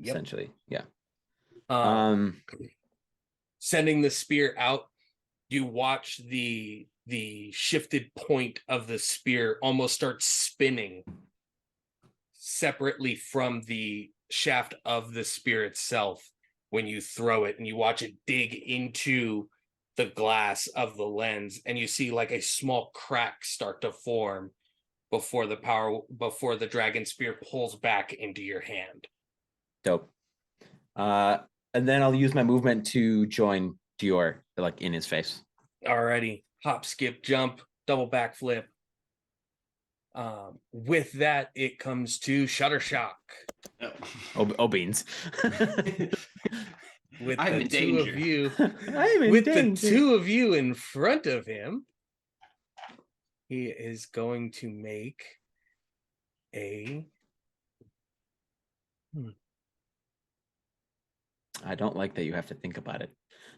essentially. Yeah. Sending the spear out, you watch the shifted point of the spear almost start spinning separately from the shaft of the spear itself when you throw it, and you watch it dig into the glass of the lens, and you see like a small crack start to form before the dragon spear pulls back into your hand. Dope. And then I'll use my movement to join Dior, like in his face. Alrighty, hop, skip, jump, double backflip. With that, it comes to Shuttershock. Oh, beans. With I'm the in two danger. of you, I'm in with danger. the two of you in front of him, he is going to make a. I don't like that you have to think about it.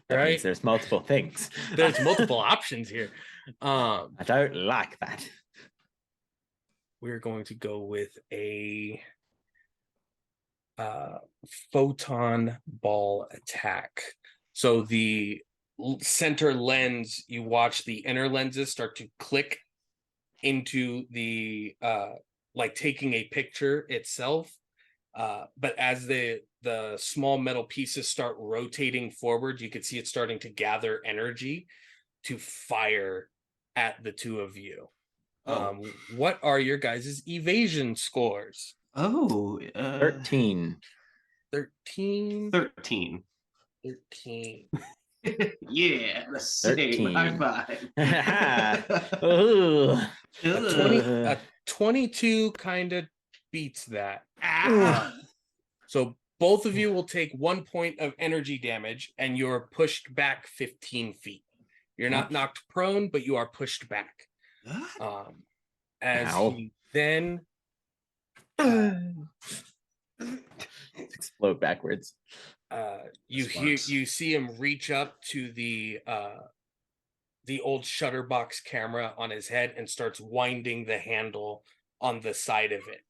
That Right? means there's multiple things. There's multiple options here. I don't like that. We're going to go with a photon ball attack. So the center lens, you watch the inner lenses start to click into the like taking a picture itself. But as the small metal pieces start rotating forward, you can see it starting to gather energy to fire at the two of you. What are your guys' evasion scores? 13. 13. 13. 13. Yeah, the same. 13. High five. Ooh. A 22 kind of beats that. So both of you will take 1 point of energy damage, and you're pushed back 15 feet. You're not knocked prone, but you are pushed back. As Ow. he then Explode backwards. you see him reach up to the old shutterbox camera on his head and starts winding the handle on the side of it.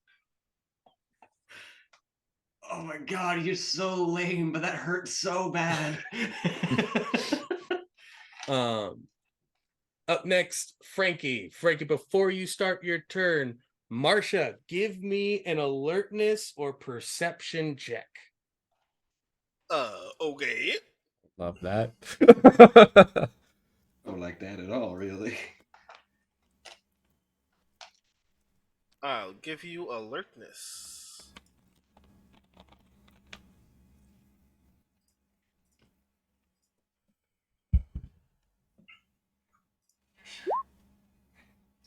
Oh my god, you're so lame, but that hurts so bad. Up next, Frankie. Frankie, before you start your turn, Marcia, give me an alertness or perception check. Okay. Love that. I don't like that at all, really. I'll give you alertness.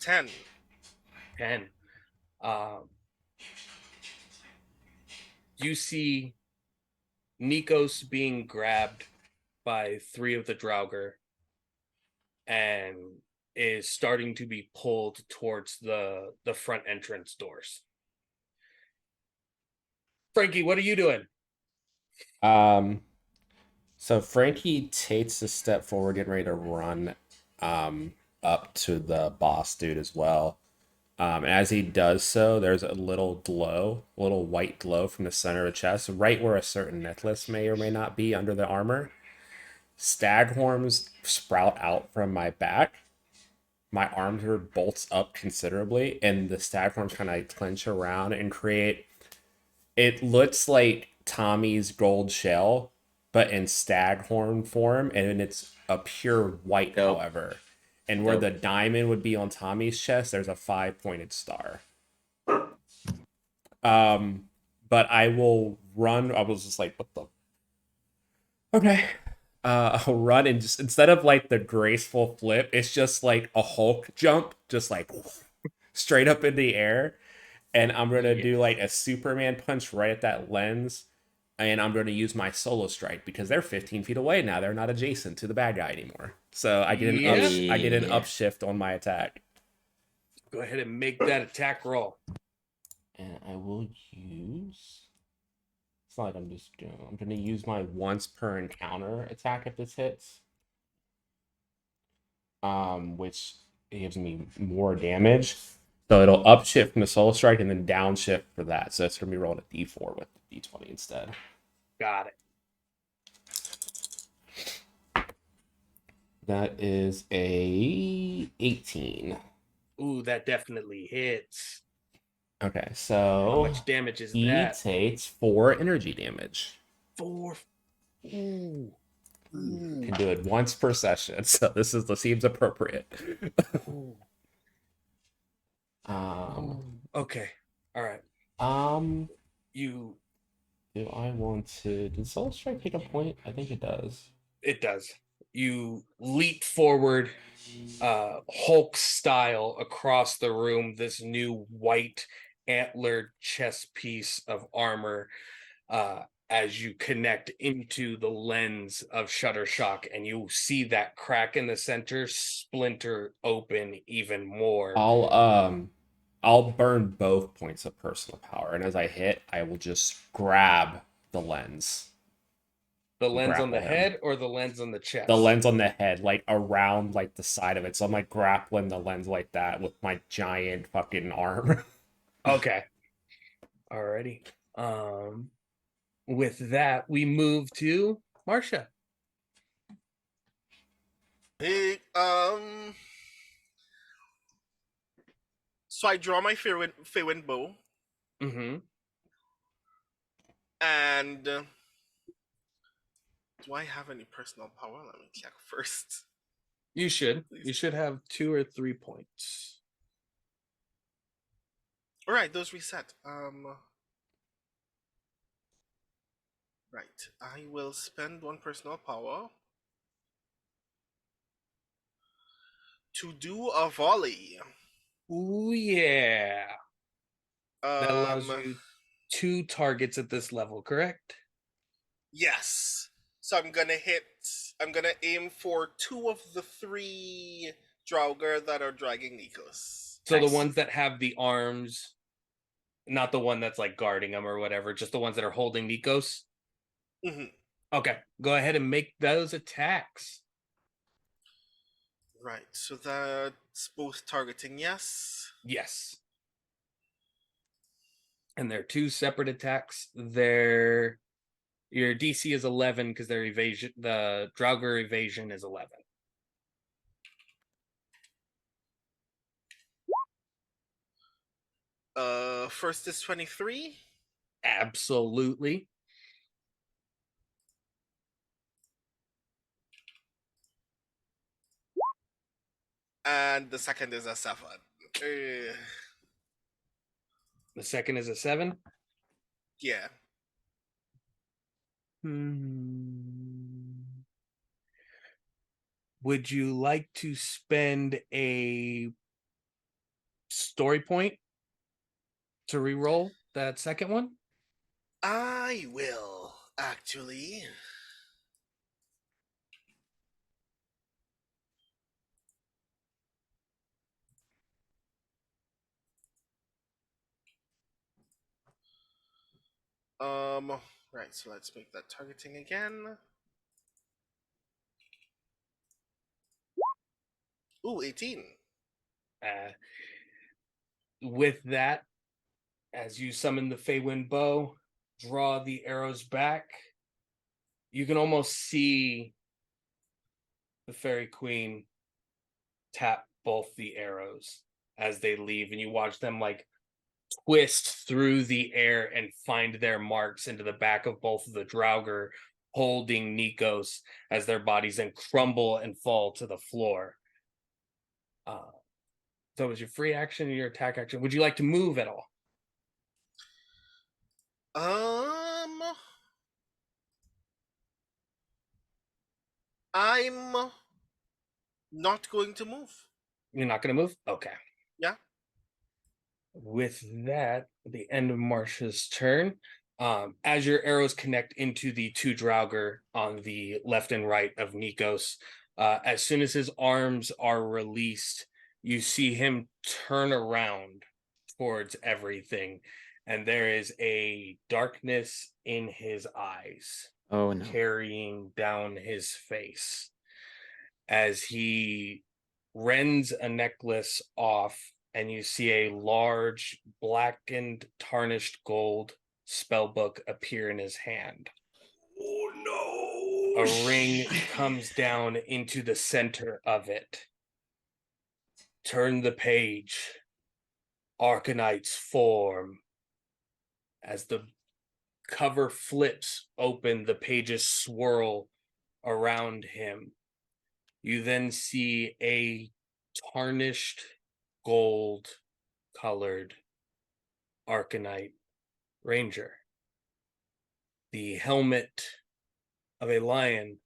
Ten. 10. You see Nikos being grabbed by 3 of the Draugr and is starting to be pulled towards the front entrance doors. Frankie, what are you doing? So Frankie takes a step forward, getting ready to run up to the boss dude as well. And as he does so, there's a little glow, a little white glow from the center of the chest, right where a certain necklace may or may not be under the armor. Stag horns sprout out from my back. My armor bolts up considerably, and the stag horns kind of clench around and create. It looks like Tommy's gold shell, but in staghorn form, and it's a pure white, however. And where the diamond would be on Tommy's chest, there's a 5-pointed star. But I will run. I was just like, what the? Okay. I'll run and just, instead of like the graceful flip, it's just like a Hulk jump, just like straight up in the air. And I'm going to do like a Superman punch right at that lens. And I'm going to use my solo strike because they're 15 feet away now. They're not adjacent to the bad guy anymore. So I get I get an upshift on my attack. Go ahead and make that attack roll. And I will use. It's not like I'm just doing. I'm going to use my once per encounter attack if this hits. Which gives me more damage. So it'll upshift from the solo strike and then downshift for that. So it's going to be rolling a d4 with the d20 instead. Got it. That is a 18. Ooh, that definitely hits. Okay, How so much damage is he that? takes 4 energy damage. 4. Ooh. Ooh. Can do it once per session, so this seems appropriate. Ooh. um, Okay. All right. um, You. do I want to? Does Soul Strike take a point? I think it does. It does. You leap forward, Hulk style, across the room. This new white antlered chest piece of armor. As you connect into the lens of Shuttershock, and you see that crack in the center splinter open even more. I'll burn both points of personal power, and as I hit, I will just grab the lens. The lens on the grapple him. head or the lens on the chest? The lens on the head, like around like the side of it. So I'm like grappling the lens like that with my giant fucking arm. Okay. Alrighty. With that, we move to Marcia. Hey, so I draw my Feywind bow, Mm-hmm. and do I have any personal power? Let me check first. You should. You should have 2 or 3 points. All right, those reset. Right, I will spend 1 personal power to do a volley. Ooh, yeah. That allows Um, you 2 targets at this level, correct? yes. So I'm gonna aim for 2 of the 3 Draugr that are dragging Nikos. So Nice. the ones that have the arms, not the one that's like guarding them or whatever, just the ones that are holding Nikos. Mm-hmm. Okay, go ahead and make those attacks. Right, so that's both targeting, yes. Yes. And they're 2 separate attacks. Your DC is 11 because their evasion, the Draugr evasion is 11. First is 23. Absolutely. And the second is a 7. The second is a 7. Yeah. Would you like to spend a story point to re-roll that second one? I will, actually. Right, so let's make that targeting again. Ooh, 18. With that, as you summon the Feywind bow, draw the arrows back, you can almost see the Fairy Queen tap both the arrows as they leave, and you watch them like twist through the air and find their marks into the back of both of the Draugr, holding Nikos as their bodies then crumble and fall to the floor. So it was your free action and your attack action. Would you like to move at all? I'm not going to move. You're not going to move? Okay. Yeah. With that, at the end of Marcia's turn, as your arrows connect into the 2 Draugr on the left and right of Nikos, as soon as his arms are released, you see him turn around towards everything, and there is a darkness in his eyes. Oh no. Carrying down his face as he rends a necklace off, and you see a large blackened tarnished gold spellbook appear in his hand. Oh no! A ring comes down into the center of it. Turn the page. ArcaKnights form. As the cover flips open, the pages swirl around him. You then see a tarnished gold colored ArcaKnight Ranger. The helmet of a lion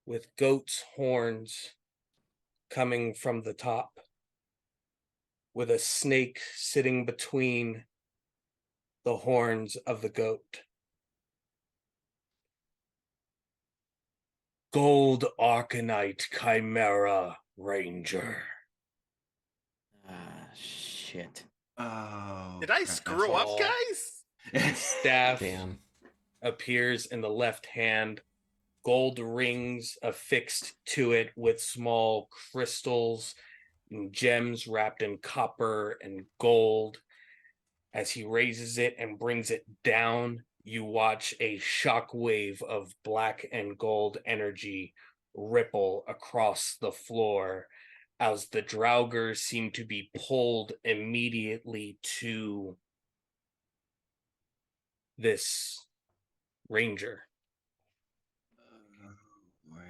with goat's horns coming from the top, with a snake sitting between the horns of the goat. Gold ArcaKnight Chimera Ranger. Shit. Oh. Did I crap, screw that's- up, guys? Staff Damn. appears in the left hand, gold rings affixed to it with small crystals and gems wrapped in copper and gold. As he raises it and brings it down, you watch a shockwave of black and gold energy ripple across the floor as the Draugrs seem to be pulled immediately to this ranger. Boy.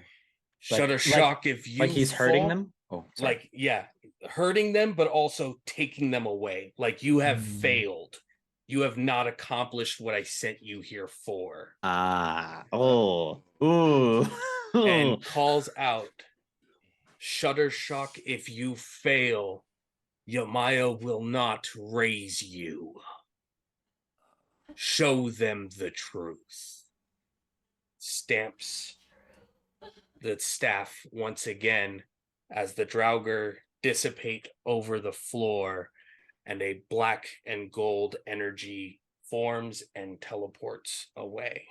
Shutter like- shock if you Like he's hurting fall- them? Oh, sorry. Like, yeah, hurting them, but also taking them away. Like, you have failed. You have not accomplished what I sent you here for. Oh. Ooh. And calls out, Shutter shock if you fail, Yamaya will not raise you. Show them the truth. Stamps the staff once again as the Draugr dissipate over the floor and a black and gold energy forms and teleports away.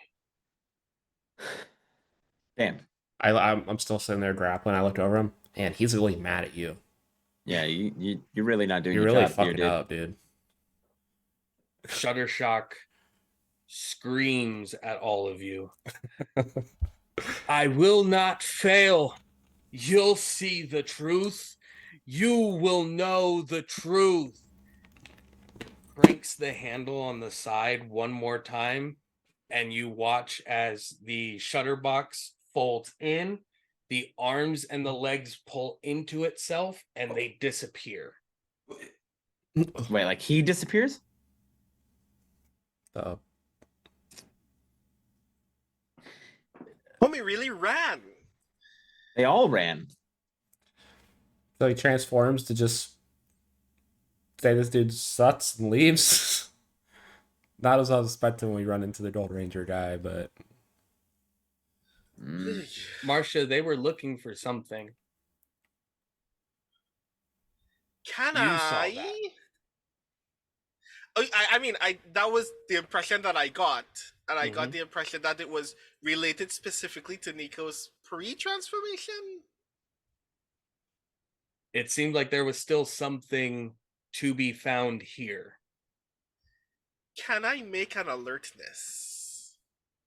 Damn. I'm still sitting there grappling. I looked over him, and he's really mad at you. Yeah, you're really not doing You're your really job here, fucking dude. up, dude. Shuttershock screams at all of you. I will not fail. You'll see the truth. You will know the truth. Cranks the handle on the side one more time, and you watch as the shutter box folds in, the arms and the legs pull into itself, and they disappear. Wait, like he disappears? Uh, Homie really ran. They all ran. so he transforms to just say this dude sucks and leaves. Not as I was expecting when we run into the Gold Ranger guy, but Marcia, they were looking for something. Can You saw I? that. Oh, I mean, that was the impression that I got, and I got Mhm. the impression that it was related specifically to Nico's pre-transformation. It seemed like there was still something to be found here. Can I make an alertness?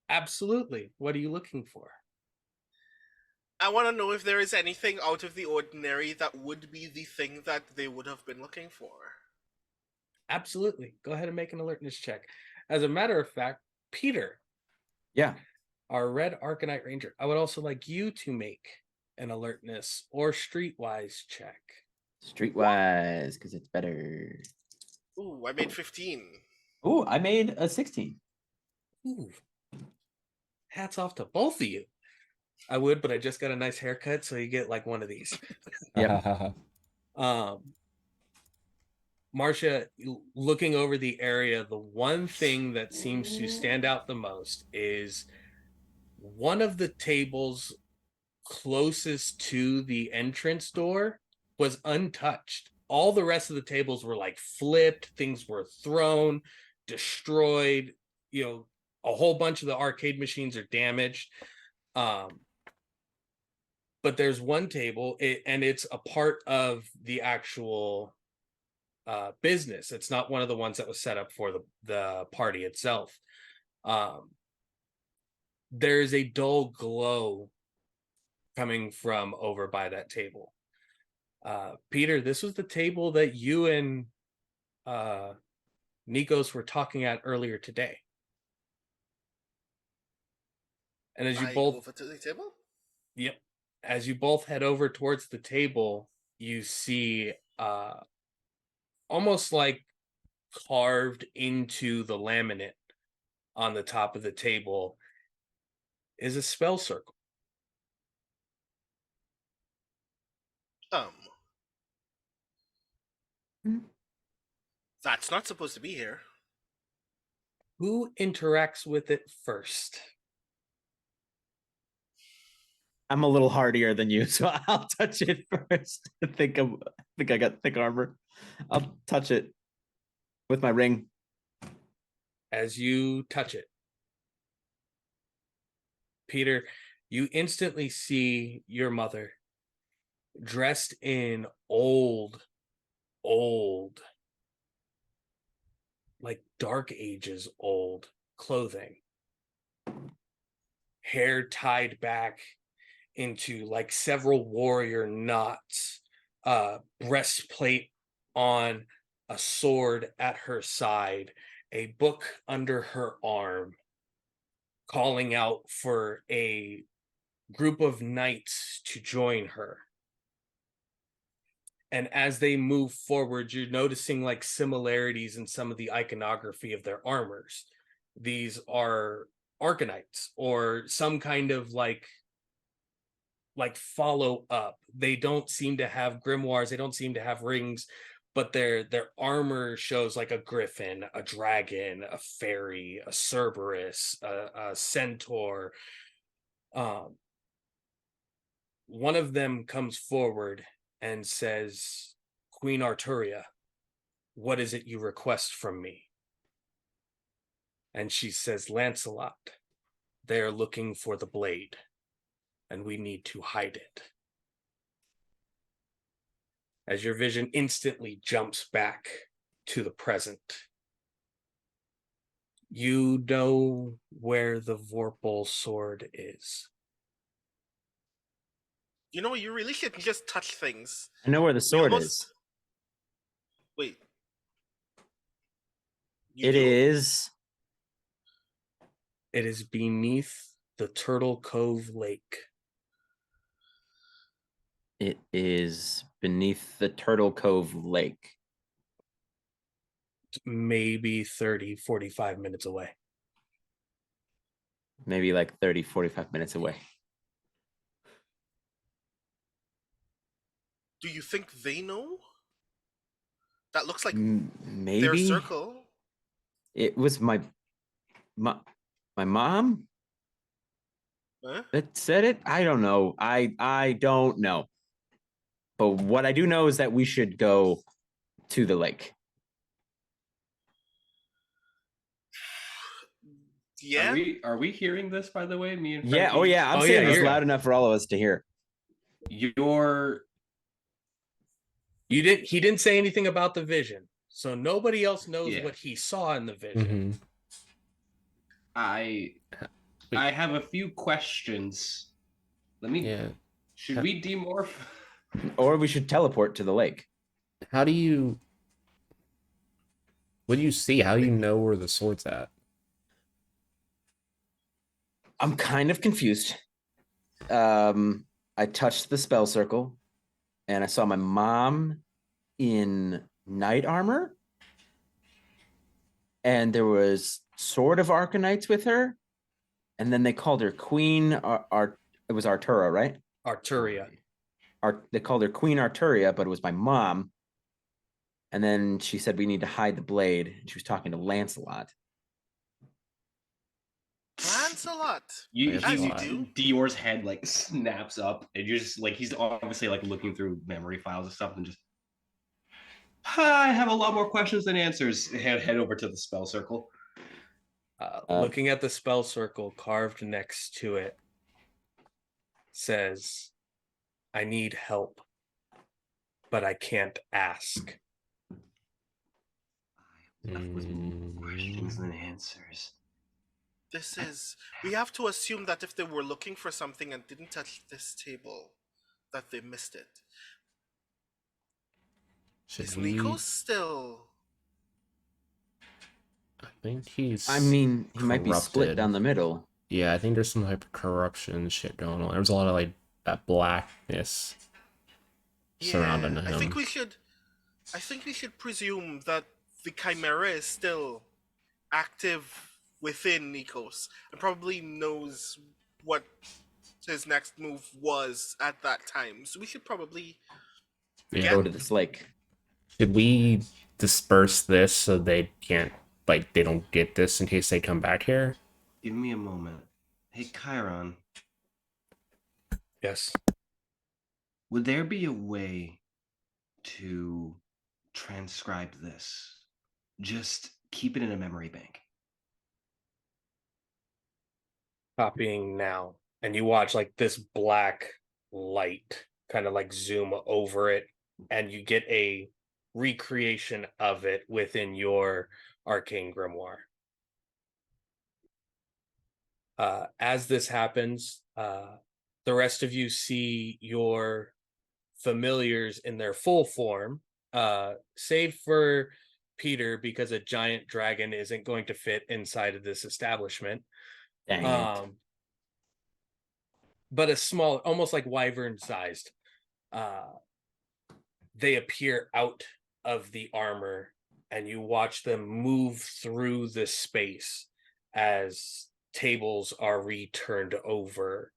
Absolutely. What are you looking for? I want to know if there is anything out of the ordinary that would be the thing that they would have been looking for. Absolutely. Go ahead and make an alertness check. As a matter of fact, Peter, Yeah. our red ArcaKnight Ranger, I would also like you to make an alertness or streetwise check. Streetwise, because it's better. Ooh, I made 15. Ooh, I made a 16. Ooh. Hats off to both of you. I would, but I just got a nice haircut, so you get like one of these. Yep. Marcia, looking over the area, the one thing that seems to stand out the most is one of the tables closest to the entrance door was untouched. All the rest of the tables were like flipped, things were thrown, destroyed, a whole bunch of the arcade machines are damaged. But there's one table, and it's a part of the actual business. It's not one of the ones that was set up for the party itself. There's a dull glow coming from over by that table. Peter, this was the table that you and Nikos were talking at earlier today. And as you I both go over to the table. Yep. As you both head over towards the table, you see almost like carved into the laminate on the top of the table is a spell circle. That's not supposed to be here. Who interacts with it first? I'm a little hardier than you, so I'll touch it first. I think I got thick armor. I'll touch it with my ring. As you touch it, Peter, you instantly see your mother dressed in old, like Dark Ages old clothing. Hair tied back into like several warrior knots, breastplate on, a sword at her side, a book under her arm, calling out for a group of knights to join her. And as they move forward, you're noticing like similarities in some of the iconography of their armors. These are ArcaKnights or some kind of like follow up. They don't seem to have grimoires, they don't seem to have rings, but their armor shows like a griffin, a dragon, a fairy, a Cerberus, a centaur. One of them comes forward and says, "Queen Arturia, what is it you request from me?" And she says, "Lancelot, they are looking for the blade, and we need to hide it." As your vision instantly jumps back to the present, you know where the Vorpal sword is. You know, you really shouldn't just touch things. I know where the sword almost- is. Wait. It is. It is beneath the Turtle Cove Lake. It is beneath the Turtle Cove Lake. Maybe 30, 45 minutes away. Maybe like 30, 45 minutes away. Do you think they know? That looks like Maybe their circle. It was my mom Huh? that said it. I don't know. I don't know. But what I do know is that we should go to the lake. Yeah. Are we hearing this, by the way? Me and Yeah. Frankie? Oh yeah. I'm Oh, saying yeah, this you're- loud enough for all of us to hear. He didn't say anything about the vision, so nobody else knows Yeah. what he saw in the vision. Mhm. I have a few questions. Yeah. Should we demorph? Or we should teleport to the lake. How do you? What do you see? How do you know where the sword's at? I'm kind of confused. I touched the spell circle and I saw my mom in knight armor. And there was sort of ArcaKnights with her. And then they called her Queen it was Artura, right? Arturia. They called her Queen Arturia, but it was my mom. And then she said we need to hide the blade. And she was talking to Lancelot. Lancelot. As you do. Dior's head like snaps up, and you're just like he's obviously like looking through memory files and stuff, and just I have a lot more questions than answers. Head over to the spell circle. Looking at the spell circle carved next to it says, "I need help, but I can't ask." Left with more questions than answers. We have to assume that if they were looking for something and didn't touch this table, that they missed it. Is Nico still? I think he's. I mean, he might be split corrupted. down the middle. Yeah, I think there's some type of corruption shit going on. There's a lot of like that blackness surrounding him. I think we should presume that the Chimera is still active within Nikos and probably knows what his next move was at that time. So we should probably Yeah. Go to this lake. Should we disperse this so they can't, like, they don't get this in case they come back here? Give me a moment. Hey, Chiron, Yes. would there be a way to transcribe this? Just keep it in a memory bank. Copying now. And you watch like this black light kind of like zoom over it, and you get a recreation of it within your arcane grimoire. As this happens, the rest of you see your familiars in their full form, save for Peter, because a giant dragon isn't going to fit inside of this establishment. Dang it. But a small, almost like wyvern sized, they appear out of the armor, and you watch them move through the space as tables are returned over.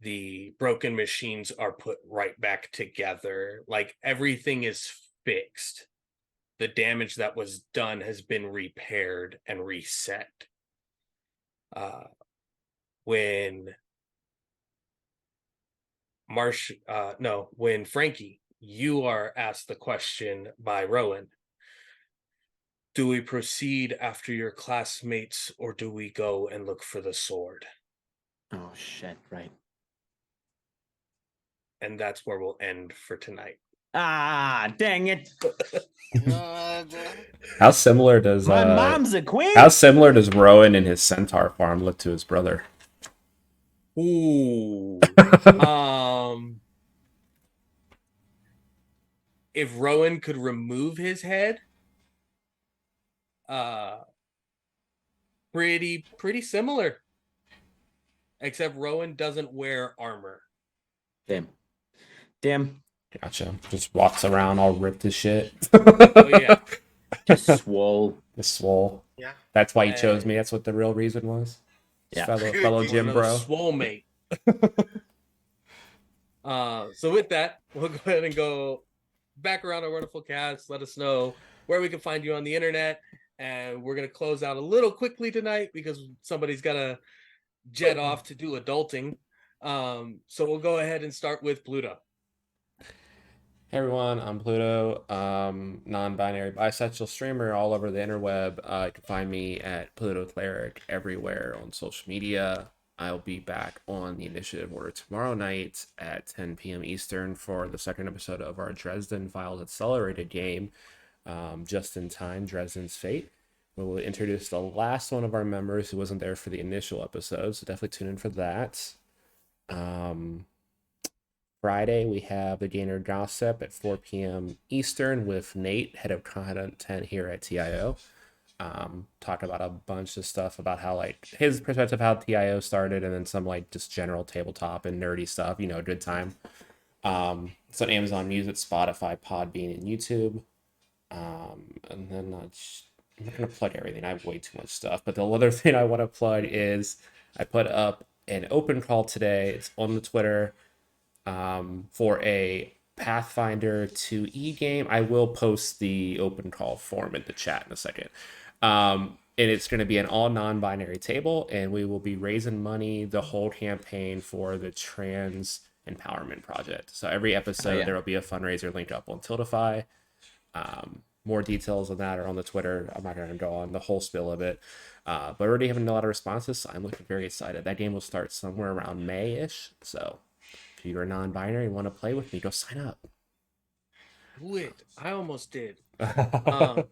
The broken machines are put right back together. Like everything is fixed. The damage that was done has been repaired and reset. When Marcia, when Frankie, you are asked the question by Rowan, do we proceed after your classmates, or do we go and look for the sword? Oh, shit, right. And that's where we'll end for tonight. Ah, dang it. How similar does My mom's a queen. how similar does Rowan and his centaur farm look to his brother? Ooh. If Rowan could remove his head, pretty similar. Except Rowan doesn't wear armor. Damn. Gotcha. Just walks around all ripped as shit. Oh yeah. Just swole. Just swole. Yeah. That's why he chose me. That's what the real reason was. Yeah. Fellow gym bro. Swole mate. So with that, we'll go ahead and go back around our wonderful cast. Let us know where we can find you on the internet. And we're going to close out a little quickly tonight because somebody's got to jet off to do adulting. So we'll go ahead and start with Pluto. Hey everyone, I'm Pluto, non-binary bisexual streamer all over the interweb. You can find me at Pluto Cleric everywhere on social media. I'll be back on the Initiative Order tomorrow night at 10 p.m. Eastern for the second episode of our Dresden Files Accelerated game, just in time, Dresden's Fate. We will introduce the last one of our members who wasn't there for the initial episode, so definitely tune in for that. Friday, we have the Gainer Gossip at 4 p.m. Eastern with Nate, head of content here at TIO. Talk about a bunch of stuff about how, like, his perspective, how TIO started, and then some, like, just general tabletop and nerdy stuff, good time. It's on Amazon Music, Spotify, Podbean, and YouTube. And then I'm not going to plug everything. I have way too much stuff. But the other thing I want to plug is I put up an open call today. It's on the Twitter. For a Pathfinder 2E game. I will post the open call form in the chat in a second. And it's going to be an all non-binary table, and we will be raising money the whole campaign for the Trans Empowerment Project. So every episode there will be a fundraiser linked up on Tiltify. More details on that are on the Twitter. I'm not going to go on the whole spill of it. But already having a lot of responses, so I'm looking very excited. That game will start somewhere around May-ish, so if you're non-binary and want to play with me, go sign up. Do it. I almost did. Javante.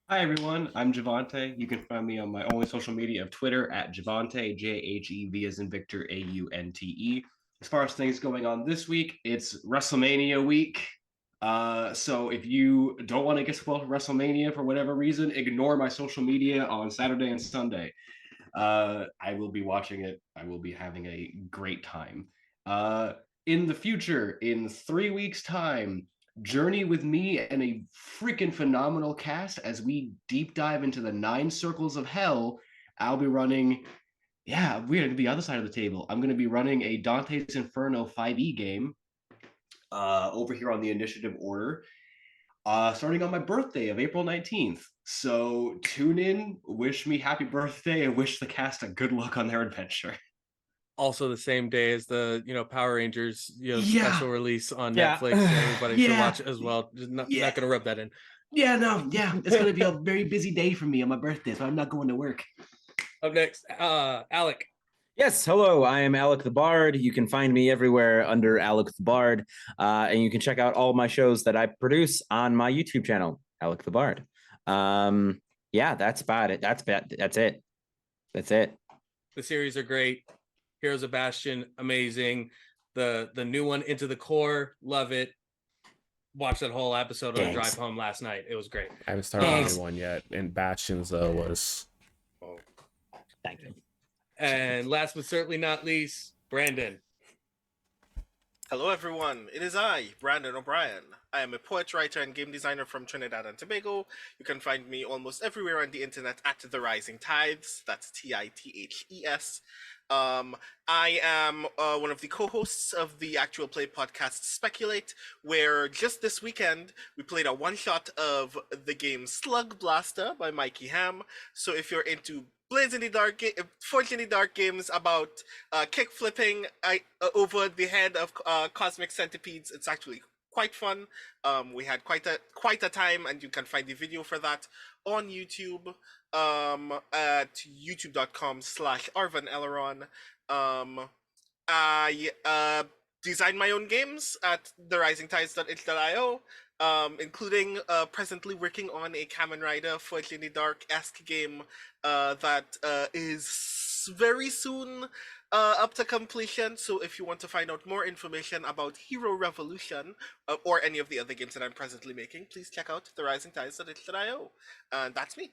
Hi everyone, I'm Javante. You can find me on my only social media of Twitter at Javante, Jahev as in Victor, Aunte. as far as things going on this week, it's WrestleMania week. So if you don't want to get spoiled for WrestleMania for whatever reason, ignore my social media on Saturday and Sunday. I will be watching it. I will be having a great time. In the future, in 3 weeks' time, journey with me and a freaking phenomenal cast as we deep dive into the 9 circles of hell. I'll be running. Yeah, we're going to be the other side of the table. I'm going to be running a Dante's Inferno 5e game over here on the initiative order, starting on my birthday of April 19th. So tune in, wish me happy birthday, and wish the cast a good luck on their adventure. Also the same day as the Power Rangers Yeah. special release on Yeah. Netflix that everybody should Yeah. watch as well. Just not gonna rub that in. Yeah, it's gonna be a very busy day for me on my birthday, so I'm not going to work. Up next, Alec. Yes, hello. I am Alec the Bard. You can find me everywhere under Alec the Bard, and you can check out all my shows that I produce on my YouTube channel, Alec the Bard. Yeah, that's about it. That's it. That's it. The series are great. Heroes of Bastion, amazing. The new one, Into the Core, love it. Watched that whole episode on the drive home last night. It was great. I haven't started the new one yet, and Bastions was. Oh, thank you. And last but certainly not least, Brandon. Hello everyone, it is I, Brandon O'Brien. I am a poet, writer, and game designer from Trinidad and Tobago. You can find me almost everywhere on the internet at The Rising Tides, that's Tithes. I am one of the co-hosts of the actual play podcast Speculate, where just this weekend we played a one-shot of the game Slug Blaster by Mikey Ham. So if you're into Forge in the Dark games about kick flipping over the head of cosmic centipedes, it's actually quite fun. We had quite a time, and you can find the video for that on YouTube at youtube.com/ArvanEleron. I design my own games at therisingtides.itch.io, including presently working on a Kamen Rider Forge in the Dark-esque game that is very soon up to completion. So if you want to find out more information about Hero Revolution or any of the other games that I'm presently making, please check out therisingtides.itch.io. And that's me.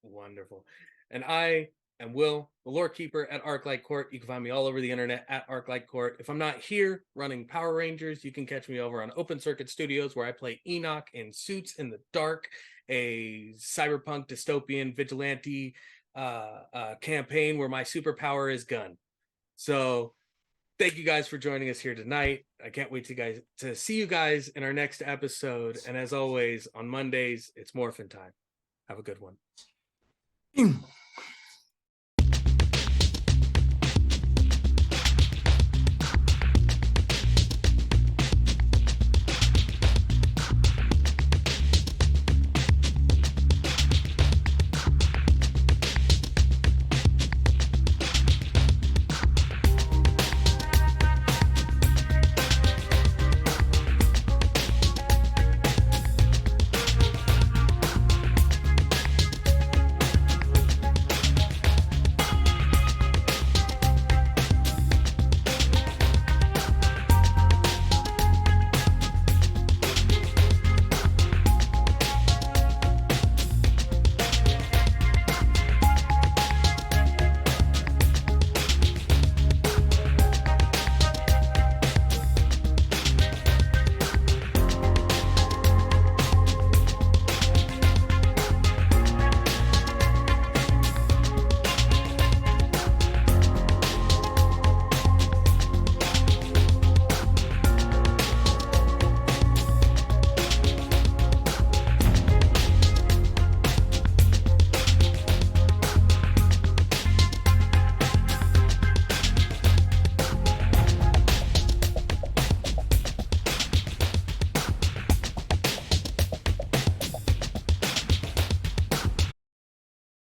Wonderful. And I am Will, the lore keeper at Arclight Court. You can find me all over the internet at Arclight Court. If I'm not here running Power Rangers, you can catch me over on Open Circuit Studios, where I play Enoch in Suits in the Dark, a cyberpunk dystopian vigilante campaign where my superpower is gun. So thank you guys for joining us here tonight. I can't wait to see you guys in our next episode. And as always, on Mondays, it's Morphin time. Have a good one.